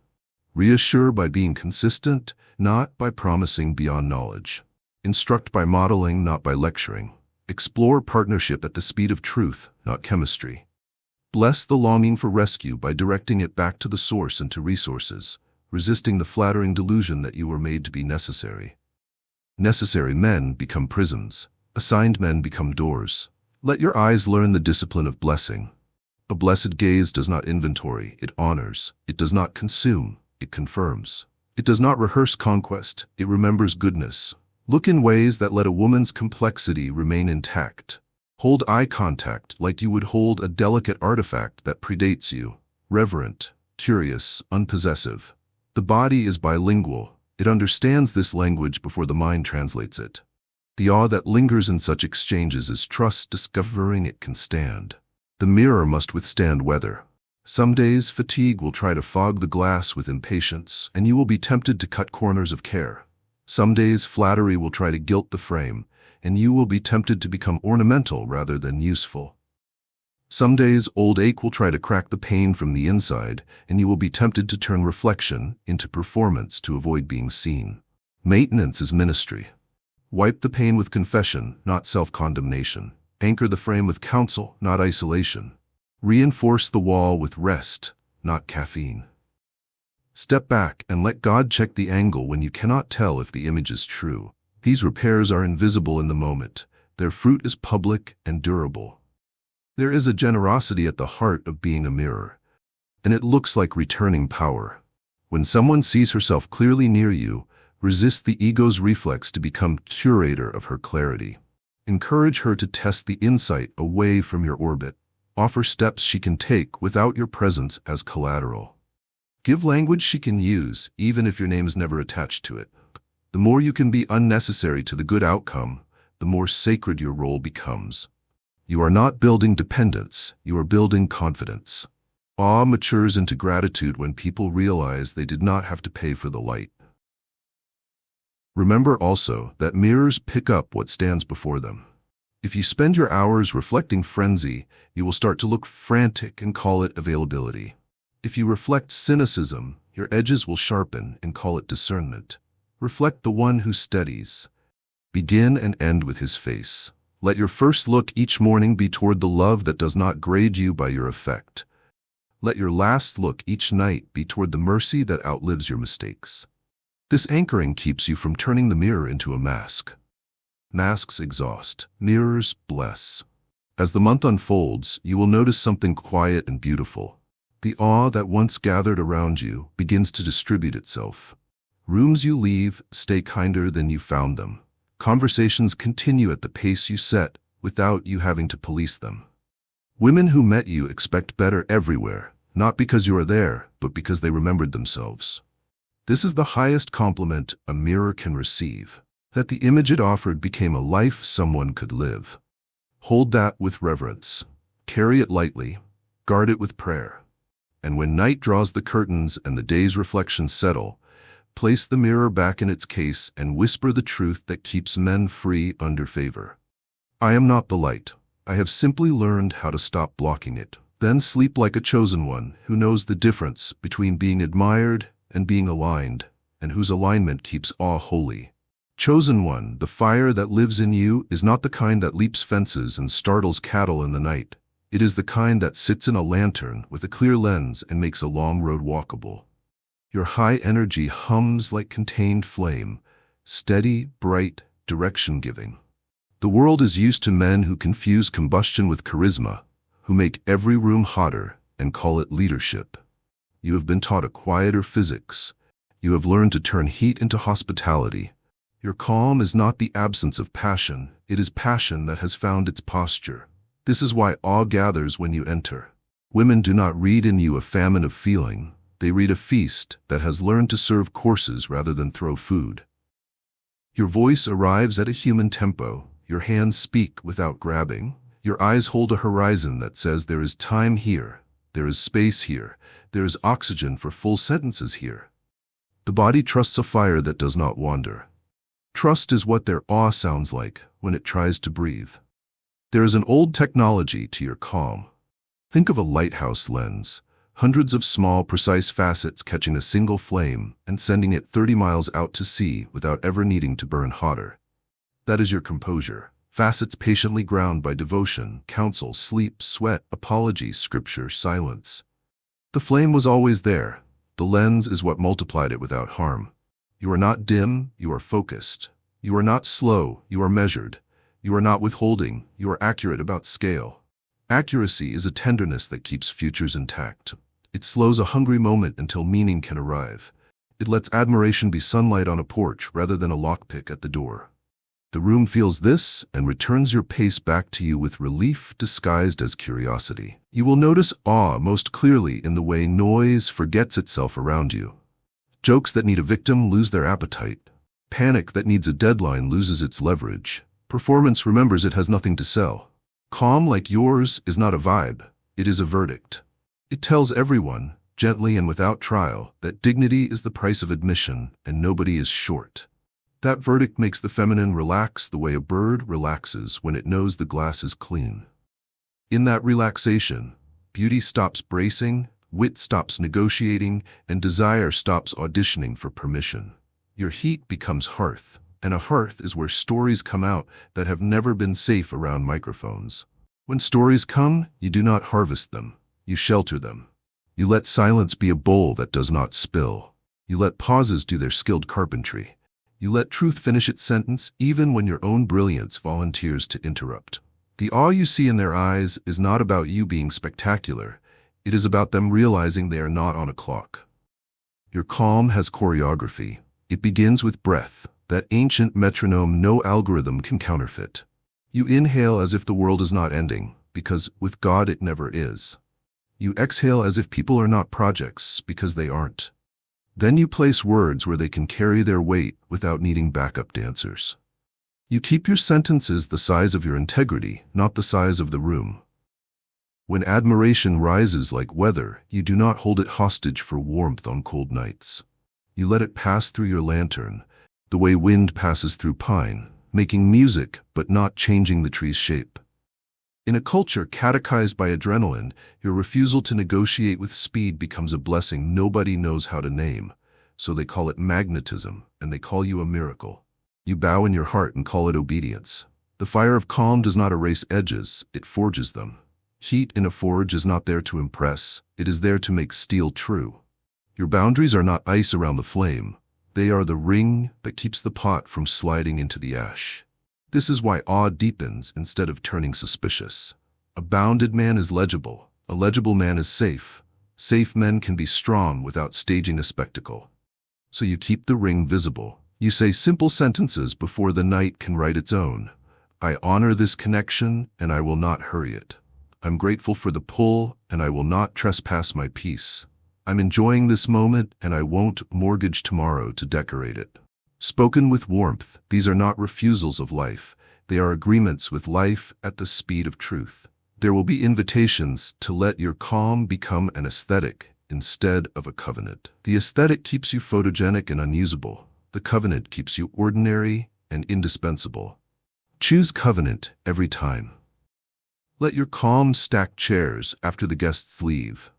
Reassure by being consistent, not by promising beyond knowledge. Instruct by modeling, not by lecturing. Explore partnership at the speed of truth, not chemistry. Bless the longing for rescue by directing it back to the source and to resources, resisting the flattering delusion that you were made to be necessary. Necessary men become prisons. Assigned men become doors. Let your eyes learn the discipline of blessing. A blessed gaze does not inventory, it honors. It does not consume, it confirms. It does not rehearse conquest, it remembers goodness. Look in ways that let a woman's complexity remain intact. Hold eye contact like you would hold a delicate artifact that predates you. Reverent, curious, unpossessive. The body is bilingual. It understands this language before the mind translates it. The awe that lingers in such exchanges is trust discovering it can stand. The mirror must withstand weather. Some days fatigue will try to fog the glass with impatience, and you will be tempted to cut corners of care. Some days flattery will try to gilt the frame, and you will be tempted to become ornamental rather than useful. Some days old ache will try to crack the pain from the inside, and you will be tempted to turn reflection into performance to avoid being seen. Maintenance is ministry. Wipe the pain with confession, not self-condemnation. Anchor the frame with counsel, not isolation. Reinforce the wall with rest, not caffeine. Step back and let God check the angle when you cannot tell if the image is true. These repairs are invisible in the moment. Their fruit is public and durable. There is a generosity at the heart of being a mirror, and it looks like returning power. When someone sees herself clearly near you, resist the ego's reflex to become curator of her clarity. Encourage her to test the insight away from your orbit. Offer steps she can take without your presence as collateral. Give language she can use, even if your name is never attached to it. The more you can be unnecessary to the good outcome, the more sacred your role becomes. You are not building dependence, you are building confidence. Awe matures into gratitude when people realize they did not have to pay for the light. Remember also that mirrors pick up what stands before them. If you spend your hours reflecting frenzy, you will start to look frantic and call it availability. If you reflect cynicism, your edges will sharpen and call it discernment. Reflect the one who steadies. Begin and end with his face. Let your first look each morning be toward the love that does not grade you by your effect. Let your last look each night be toward the mercy that outlives your mistakes. This anchoring keeps you from turning the mirror into a mask. Masks exhaust, mirrors bless. As the month unfolds, you will notice something quiet and beautiful. The awe that once gathered around you begins to distribute itself. Rooms you leave stay kinder than you found them. Conversations continue at the pace you set without you having to police them. Women who met you expect better everywhere, not because you are there, but because they remembered themselves. This is the highest compliment a mirror can receive, that the image it offered became a life someone could live. Hold that with reverence. Carry it lightly. Guard it with prayer. And when night draws the curtains and the day's reflections settle, place the mirror back in its case and whisper the truth that keeps men free under favor. I am not the light. I have simply learned how to stop blocking it. Then sleep like a chosen one who knows the difference between being admired and being aligned, and whose alignment keeps awe holy. Chosen one, the fire that lives in you is not the kind that leaps fences and startles cattle in the night. It is the kind that sits in a lantern with a clear lens and makes a long road walkable. Your high energy hums like contained flame, steady, bright, direction-giving. The world is used to men who confuse combustion with charisma, who make every room hotter and call it leadership. You have been taught a quieter physics. You have learned to turn heat into hospitality. Your calm is not the absence of passion, it is passion that has found its posture. This is why awe gathers when you enter. Women do not read in you a famine of feeling. They read a feast that has learned to serve courses rather than throw food. Your voice arrives at a human tempo. Your hands speak without grabbing. Your eyes hold a horizon that says there is time here, there is space here, there is oxygen for full sentences here. The body trusts a fire that does not wander. Trust is what their awe sounds like when it tries to breathe. There is an old technology to your calm. Think of a lighthouse lens, hundreds of small, precise facets catching a single flame and sending it 30 miles out to sea without ever needing to burn hotter. That is your composure. Facets patiently ground by devotion, counsel, sleep, sweat, apology, scripture, silence. The flame was always there. The lens is what multiplied it without harm. You are not dim, you are focused. You are not slow, you are measured. You are not withholding, you are accurate about scale. Accuracy is a tenderness that keeps futures intact. It slows a hungry moment until meaning can arrive. It lets admiration be sunlight on a porch rather than a lockpick at the door. The room feels this and returns your pace back to you with relief disguised as curiosity. You will notice awe most clearly in the way noise forgets itself around you. Jokes that need a victim lose their appetite. Panic that needs a deadline loses its leverage. Performance remembers it has nothing to sell. Calm like yours is not a vibe, it is a verdict. It tells everyone, gently and without trial, that dignity is the price of admission and nobody is short. That verdict makes the feminine relax the way a bird relaxes when it knows the glass is clean. In that relaxation, beauty stops bracing, wit stops negotiating, and desire stops auditioning for permission. Your heat becomes hearth, and a hearth is where stories come out that have never been safe around microphones. When stories come, you do not harvest them, you shelter them. You let silence be a bowl that does not spill. You let pauses do their skilled carpentry. You let truth finish its sentence even when your own brilliance volunteers to interrupt. The awe you see in their eyes is not about you being spectacular. It is about them realizing they are not on a clock. Your calm has choreography. It begins with breath, that ancient metronome no algorithm can counterfeit. You inhale as if the world is not ending, because with God it never is. You exhale as if people are not projects, because they aren't. Then you place words where they can carry their weight without needing backup dancers. You keep your sentences the size of your integrity, not the size of the room. When admiration rises like weather, you do not hold it hostage for warmth on cold nights. You let it pass through your lantern, the way wind passes through pine, making music but not changing the tree's shape. In a culture catechized by adrenaline, your refusal to negotiate with speed becomes a blessing nobody knows how to name, so they call it magnetism, and they call you a miracle. You bow in your heart and call it obedience. The fire of calm does not erase edges, it forges them. Heat in a forge is not there to impress, it is there to make steel true. Your boundaries are not ice around the flame, they are the ring that keeps the pot from sliding into the ash. This is why awe deepens instead of turning suspicious. A bounded man is legible, a legible man is safe. Safe men can be strong without staging a spectacle. So you keep the ring visible. You say simple sentences before the night can write its own. I honor this connection and I will not hurry it. I'm grateful for the pull and I will not trespass my peace. I'm enjoying this moment and I won't mortgage tomorrow to decorate it. Spoken with warmth, these are not refusals of life. They are agreements with life at the speed of truth. There will be invitations to let your calm become an aesthetic instead of a covenant. The aesthetic keeps you photogenic and unusable. The covenant keeps you ordinary and indispensable. Choose covenant every time. Let your calm stack chairs after the guests leave.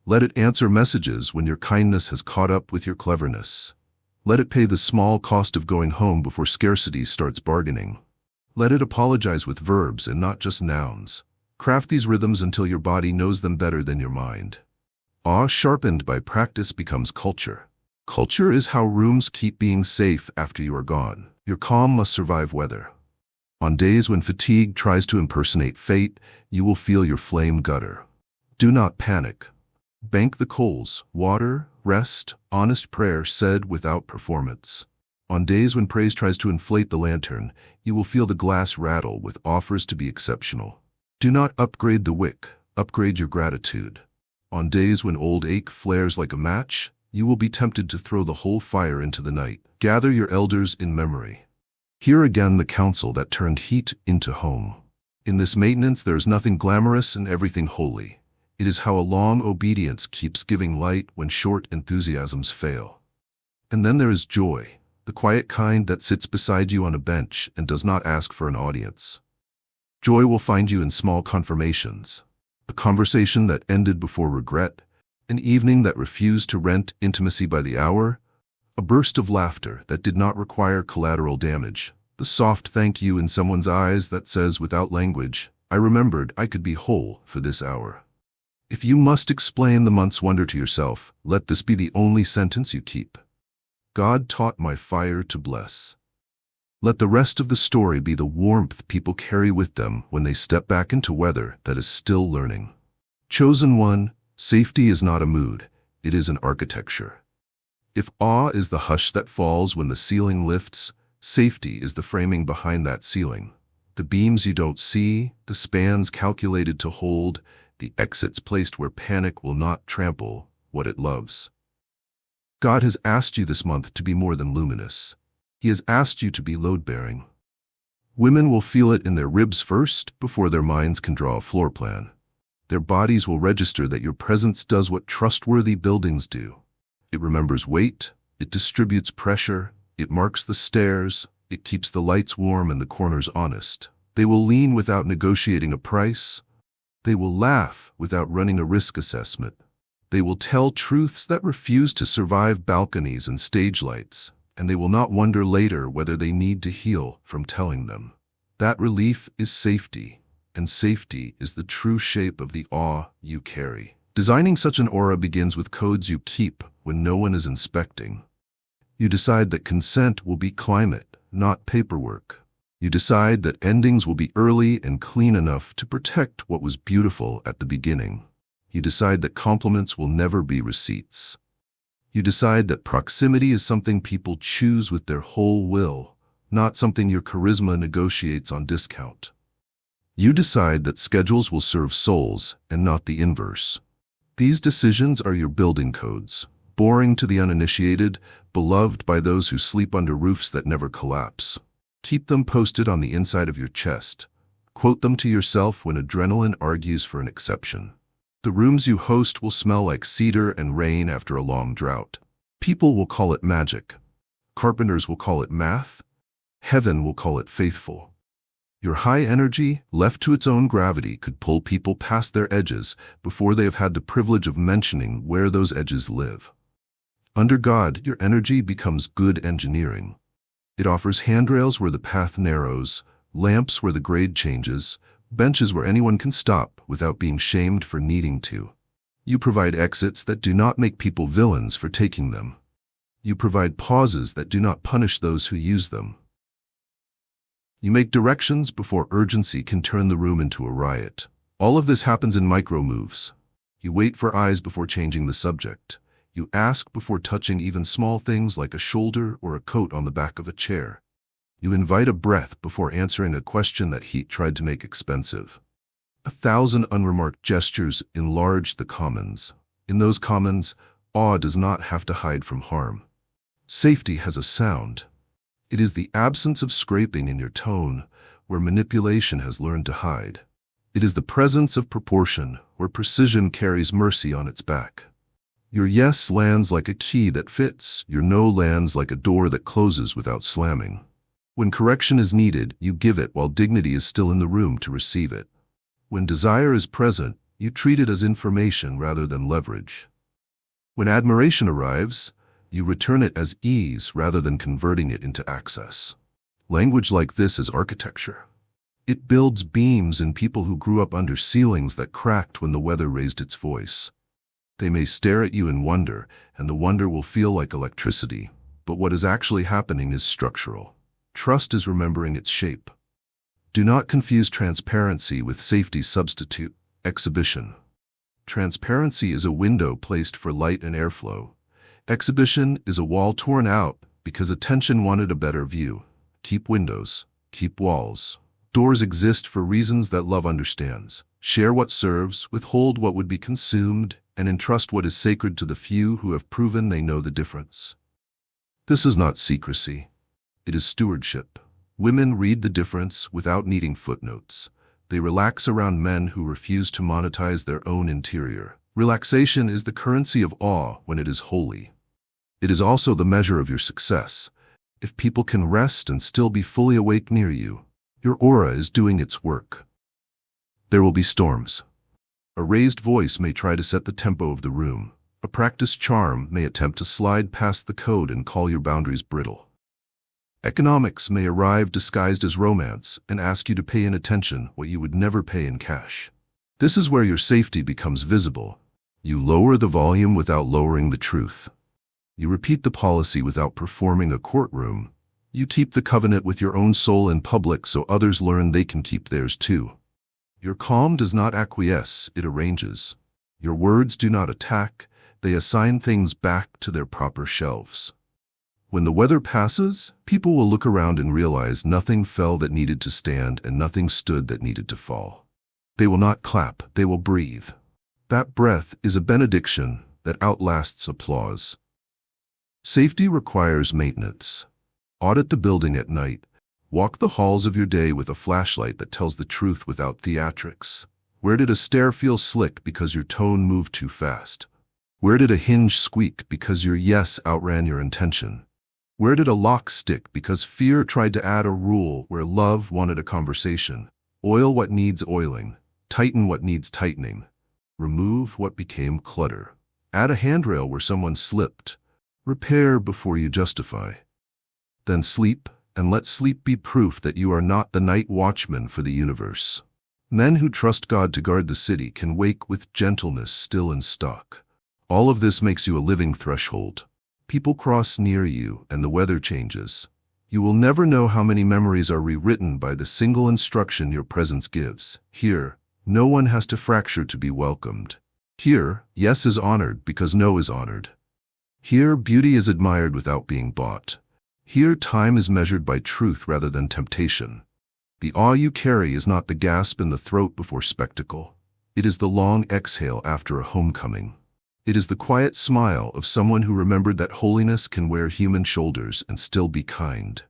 Let it answer messages when your kindness has caught up with your cleverness. Let it pay the small cost of going home before scarcity starts bargaining. Let it apologize with verbs and not just nouns. Craft these rhythms until your body knows them better than your mind. Awe sharpened by practice becomes culture. Culture is how rooms keep being safe after you are gone. Your calm must survive weather. On days when fatigue tries to impersonate fate, you will feel your flame gutter. Do not panic. Bank the coals, water, rest, honest prayer said without performance. On days when praise tries to inflate the lantern, you will feel the glass rattle with offers to be exceptional. Do not upgrade the wick, upgrade your gratitude. On days when old ache flares like a match, you will be tempted to throw the whole fire into the night. Gather your elders in memory. Hear again the counsel that turned heat into home. In this maintenance there is nothing glamorous and everything holy. It is how a long obedience keeps giving light when short enthusiasms fail. And then there is joy, the quiet kind that sits beside you on a bench and does not ask for an audience. Joy will find you in small confirmations. A conversation that ended before regret, an evening that refused to rent intimacy by the hour, a burst of laughter that did not require collateral damage, the soft thank you in someone's eyes that says without language, I remembered I could be whole for this hour. If you must explain the month's wonder to yourself, let this be the only sentence you keep. God taught my fire to bless. Let the rest of the story be the warmth people carry with them when they step back into weather that is still learning. Chosen one, safety is not a mood, it is an architecture. If awe is the hush that falls when the ceiling lifts, safety is the framing behind that ceiling. The beams you don't see, the spans calculated to hold, the exits placed where panic will not trample what it loves. God has asked you this month to be more than luminous. He has asked you to be load-bearing. Women will feel it in their ribs first before their minds can draw a floor plan. Their bodies will register that your presence does what trustworthy buildings do. It remembers weight, it distributes pressure, it marks the stairs, it keeps the lights warm and the corners honest. They will lean without negotiating a price. They will laugh without running a risk assessment. They will tell truths that refuse to survive balconies and stage lights, and they will not wonder later whether they need to heal from telling them. That relief is safety, and safety is the true shape of the awe you carry. Designing such an aura begins with codes you keep when no one is inspecting. You decide that consent will be climate, not paperwork. You decide that endings will be early and clean enough to protect what was beautiful at the beginning. You decide that compliments will never be receipts. You decide that proximity is something people choose with their whole will, not something your charisma negotiates on discount. You decide that schedules will serve souls and not the inverse. These decisions are your building codes, boring to the uninitiated, beloved by those who sleep under roofs that never collapse. Keep them posted on the inside of your chest. Quote them to yourself when adrenaline argues for an exception. The rooms you host will smell like cedar and rain after a long drought. People will call it magic. Carpenters will call it math. Heaven will call it faithful. Your high energy, left to its own gravity, could pull people past their edges before they have had the privilege of mentioning where those edges live. Under God, your energy becomes good engineering. It offers handrails where the path narrows, lamps where the grade changes, benches where anyone can stop without being shamed for needing to. You provide exits that do not make people villains for taking them. You provide pauses that do not punish those who use them. You make directions before urgency can turn the room into a riot. All of this happens in micro moves. You wait for eyes before changing the subject. You ask before touching even small things like a shoulder or a coat on the back of a chair. You invite a breath before answering a question that heat tried to make expensive. 1,000 unremarked gestures enlarge the commons. In those commons, awe does not have to hide from harm. Safety has a sound. It is the absence of scraping in your tone where manipulation has learned to hide. It is the presence of proportion where precision carries mercy on its back. Your yes lands like a key that fits. Your no lands like a door that closes without slamming. When correction is needed, you give it while dignity is still in the room to receive it. When desire is present, you treat it as information rather than leverage. When admiration arrives, you return it as ease rather than converting it into access. Language like this is architecture. It builds beams in people who grew up under ceilings that cracked when the weather raised its voice. They may stare at you in wonder, and the wonder will feel like electricity, but what is actually happening is structural. Trust is remembering its shape. Do not confuse transparency with safety's substitute, exhibition. Transparency is a window placed for light and airflow. Exhibition is a wall torn out because attention wanted a better view. Keep windows, keep walls. Doors exist for reasons that love understands. Share what serves, withhold what would be consumed, and entrust what is sacred to the few who have proven they know the difference. This is not secrecy. It is stewardship. Women read the difference without needing footnotes. They relax around men who refuse to monetize their own interior. Relaxation is the currency of awe when it is holy. It is also the measure of your success. If people can rest and still be fully awake near you, your aura is doing its work. There will be storms. A raised voice may try to set the tempo of the room. A practiced charm may attempt to slide past the code and call your boundaries brittle. Economics may arrive disguised as romance and ask you to pay in attention what you would never pay in cash. This is where your safety becomes visible. You lower the volume without lowering the truth. You repeat the policy without performing a courtroom. You keep the covenant with your own soul in public so others learn they can keep theirs too. Your calm does not acquiesce, it arranges. Your words do not attack, they assign things back to their proper shelves. When the weather passes, people will look around and realize nothing fell that needed to stand and nothing stood that needed to fall. They will not clap, they will breathe. That breath is a benediction that outlasts applause. Safety requires maintenance. Audit the building at night. Walk the halls of your day with a flashlight that tells the truth without theatrics. Where did a stair feel slick because your tone moved too fast? Where did a hinge squeak because your yes outran your intention? Where did a lock stick because fear tried to add a rule where love wanted a conversation? Oil what needs oiling. Tighten what needs tightening. Remove what became clutter. Add a handrail where someone slipped. Repair before you justify. Then sleep, and let sleep be proof that you are not the night watchman for the universe. Men who trust God to guard the city can wake with gentleness still in stock. All of this makes you a living threshold. People cross near you and the weather changes. You will never know how many memories are rewritten by the single instruction your presence gives. Here, no one has to fracture to be welcomed. Here, yes is honored because no is honored. Here, beauty is admired without being bought. Here, time is measured by truth rather than temptation. The awe you carry is not the gasp in the throat before spectacle. It is the long exhale after a homecoming. It is the quiet smile of someone who remembered that holiness can wear human shoulders and still be kind.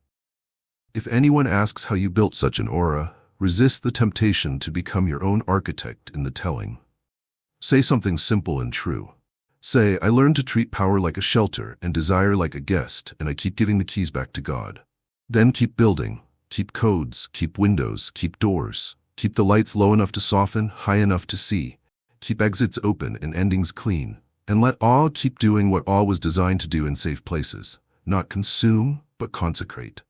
If anyone asks how you built such an aura, resist the temptation to become your own architect in the telling. Say something simple and true. Say, I learned to treat power like a shelter and desire like a guest, and I keep giving the keys back to God. Then keep building. Keep codes, keep windows, keep doors. Keep the lights low enough to soften, high enough to see. Keep exits open and endings clean. And let awe keep doing what awe was designed to do in safe places. Not consume, but consecrate.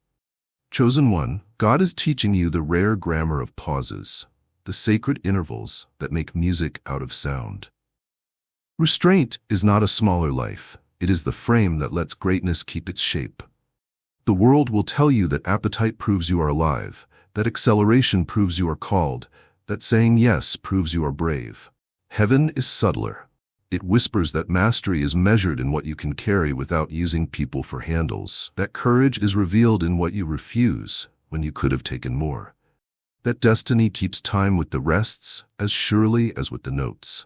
Chosen one, God is teaching you the rare grammar of pauses, the sacred intervals that make music out of sound. Restraint is not a smaller life. It is the frame that lets greatness keep its shape. The world will tell you that appetite proves you are alive, that acceleration proves you are called, that saying yes proves you are brave. Heaven is subtler. It whispers that mastery is measured in what you can carry without using people for handles, that courage is revealed in what you refuse when you could have taken more, that destiny keeps time with the rests as surely as with the notes.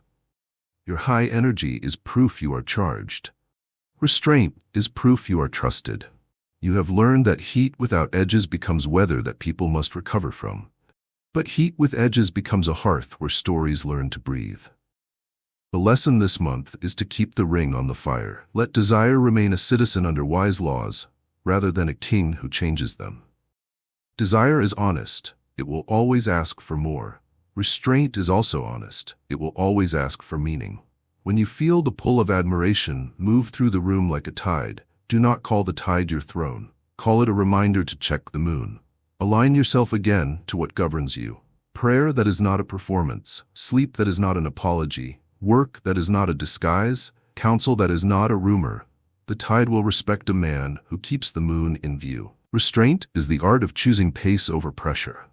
Your high energy is proof you are charged. Restraint is proof you are trusted. You have learned that heat without edges becomes weather that people must recover from. But heat with edges becomes a hearth where stories learn to breathe. The lesson this month is to keep the ring on the fire. Let desire remain a citizen under wise laws, rather than a king who changes them. Desire is honest. It will always ask for more. Restraint is also honest. It will always ask for meaning. When you feel the pull of admiration move through the room like a tide, do not call the tide your throne. Call it a reminder to check the moon. Align yourself again to what governs you. Prayer that is not a performance, sleep that is not an apology, work that is not a disguise, counsel that is not a rumor. The tide will respect a man who keeps the moon in view. Restraint is the art of choosing pace over pressure.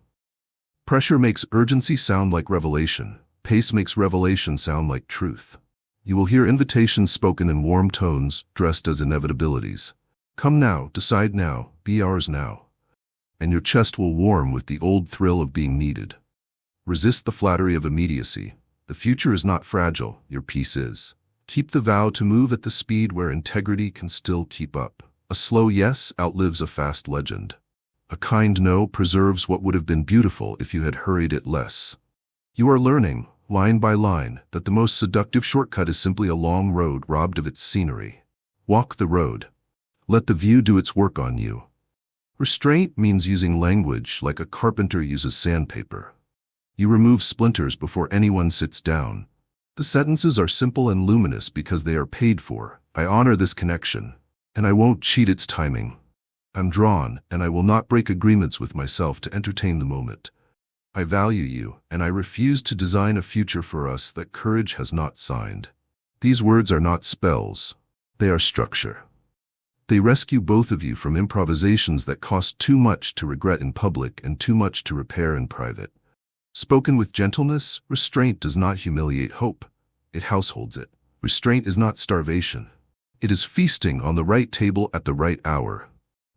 Pressure makes urgency sound like revelation. Pace makes revelation sound like truth. You will hear invitations spoken in warm tones, dressed as inevitabilities. Come now, decide now, be ours now. And your chest will warm with the old thrill of being needed. Resist the flattery of immediacy. The future is not fragile, your peace is. Keep the vow to move at the speed where integrity can still keep up. A slow yes outlives a fast legend. A kind no preserves what would have been beautiful if you had hurried it less. You are learning, line by line, that the most seductive shortcut is simply a long road robbed of its scenery. Walk the road. Let the view do its work on you. Restraint means using language like a carpenter uses sandpaper. You remove splinters before anyone sits down. The sentences are simple and luminous because they are paid for. I honor this connection, and I won't cheat its timing. I'm drawn, and I will not break agreements with myself to entertain the moment. I value you, and I refuse to design a future for us that courage has not signed. These words are not spells. They are structure. They rescue both of you from improvisations that cost too much to regret in public and too much to repair in private. Spoken with gentleness, restraint does not humiliate hope. It households it. Restraint is not starvation. It is feasting on the right table at the right hour.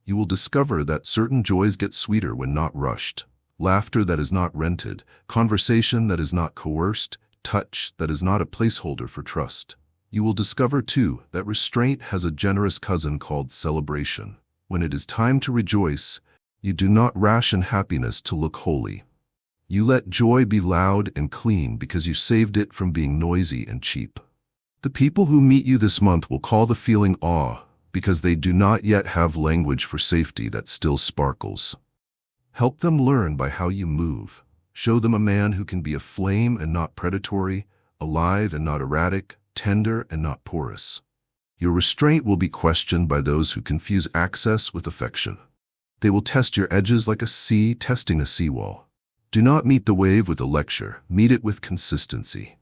You will discover that certain joys get sweeter when not rushed. Laughter that is not rented, conversation that is not coerced, touch that is not a placeholder for trust. You will discover, too, that restraint has a generous cousin called celebration. When it is time to rejoice, you do not ration happiness to look holy. You let joy be loud and clean because you saved it from being noisy and cheap. The people who meet you this month will call the feeling awe because they do not yet have language for safety that still sparkles. Help them learn by how you move. Show them a man who can be a flame and not predatory, alive and not erratic, tender and not porous. Your restraint will be questioned by those who confuse access with affection. They will test your edges like a sea testing a seawall. Do not meet the wave with a lecture, meet it with consistency.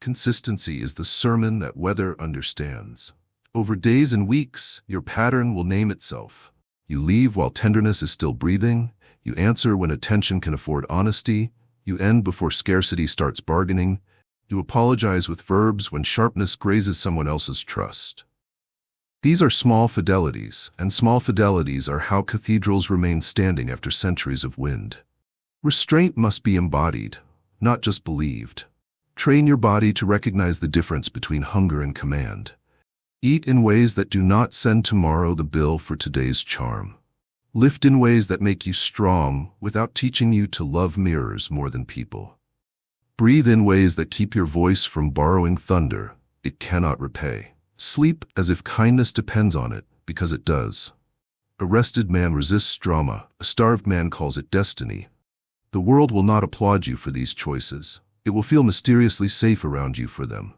Consistency is the sermon that weather understands. Over days and weeks, your pattern will name itself. You leave while tenderness is still breathing. You answer when attention can afford honesty. You end before scarcity starts bargaining. You apologize with verbs when sharpness grazes someone else's trust. These are small fidelities, and small fidelities are how cathedrals remain standing after centuries of wind. Restraint must be embodied, not just believed. Train your body to recognize the difference between hunger and command. Eat in ways that do not send tomorrow the bill for today's charm. Lift in ways that make you strong without teaching you to love mirrors more than people. Breathe in ways that keep your voice from borrowing thunder it cannot repay. Sleep as if kindness depends on it, because it does. A rested man resists drama. A starved man calls it destiny. The world will not applaud you for these choices. It will feel mysteriously safe around you for them.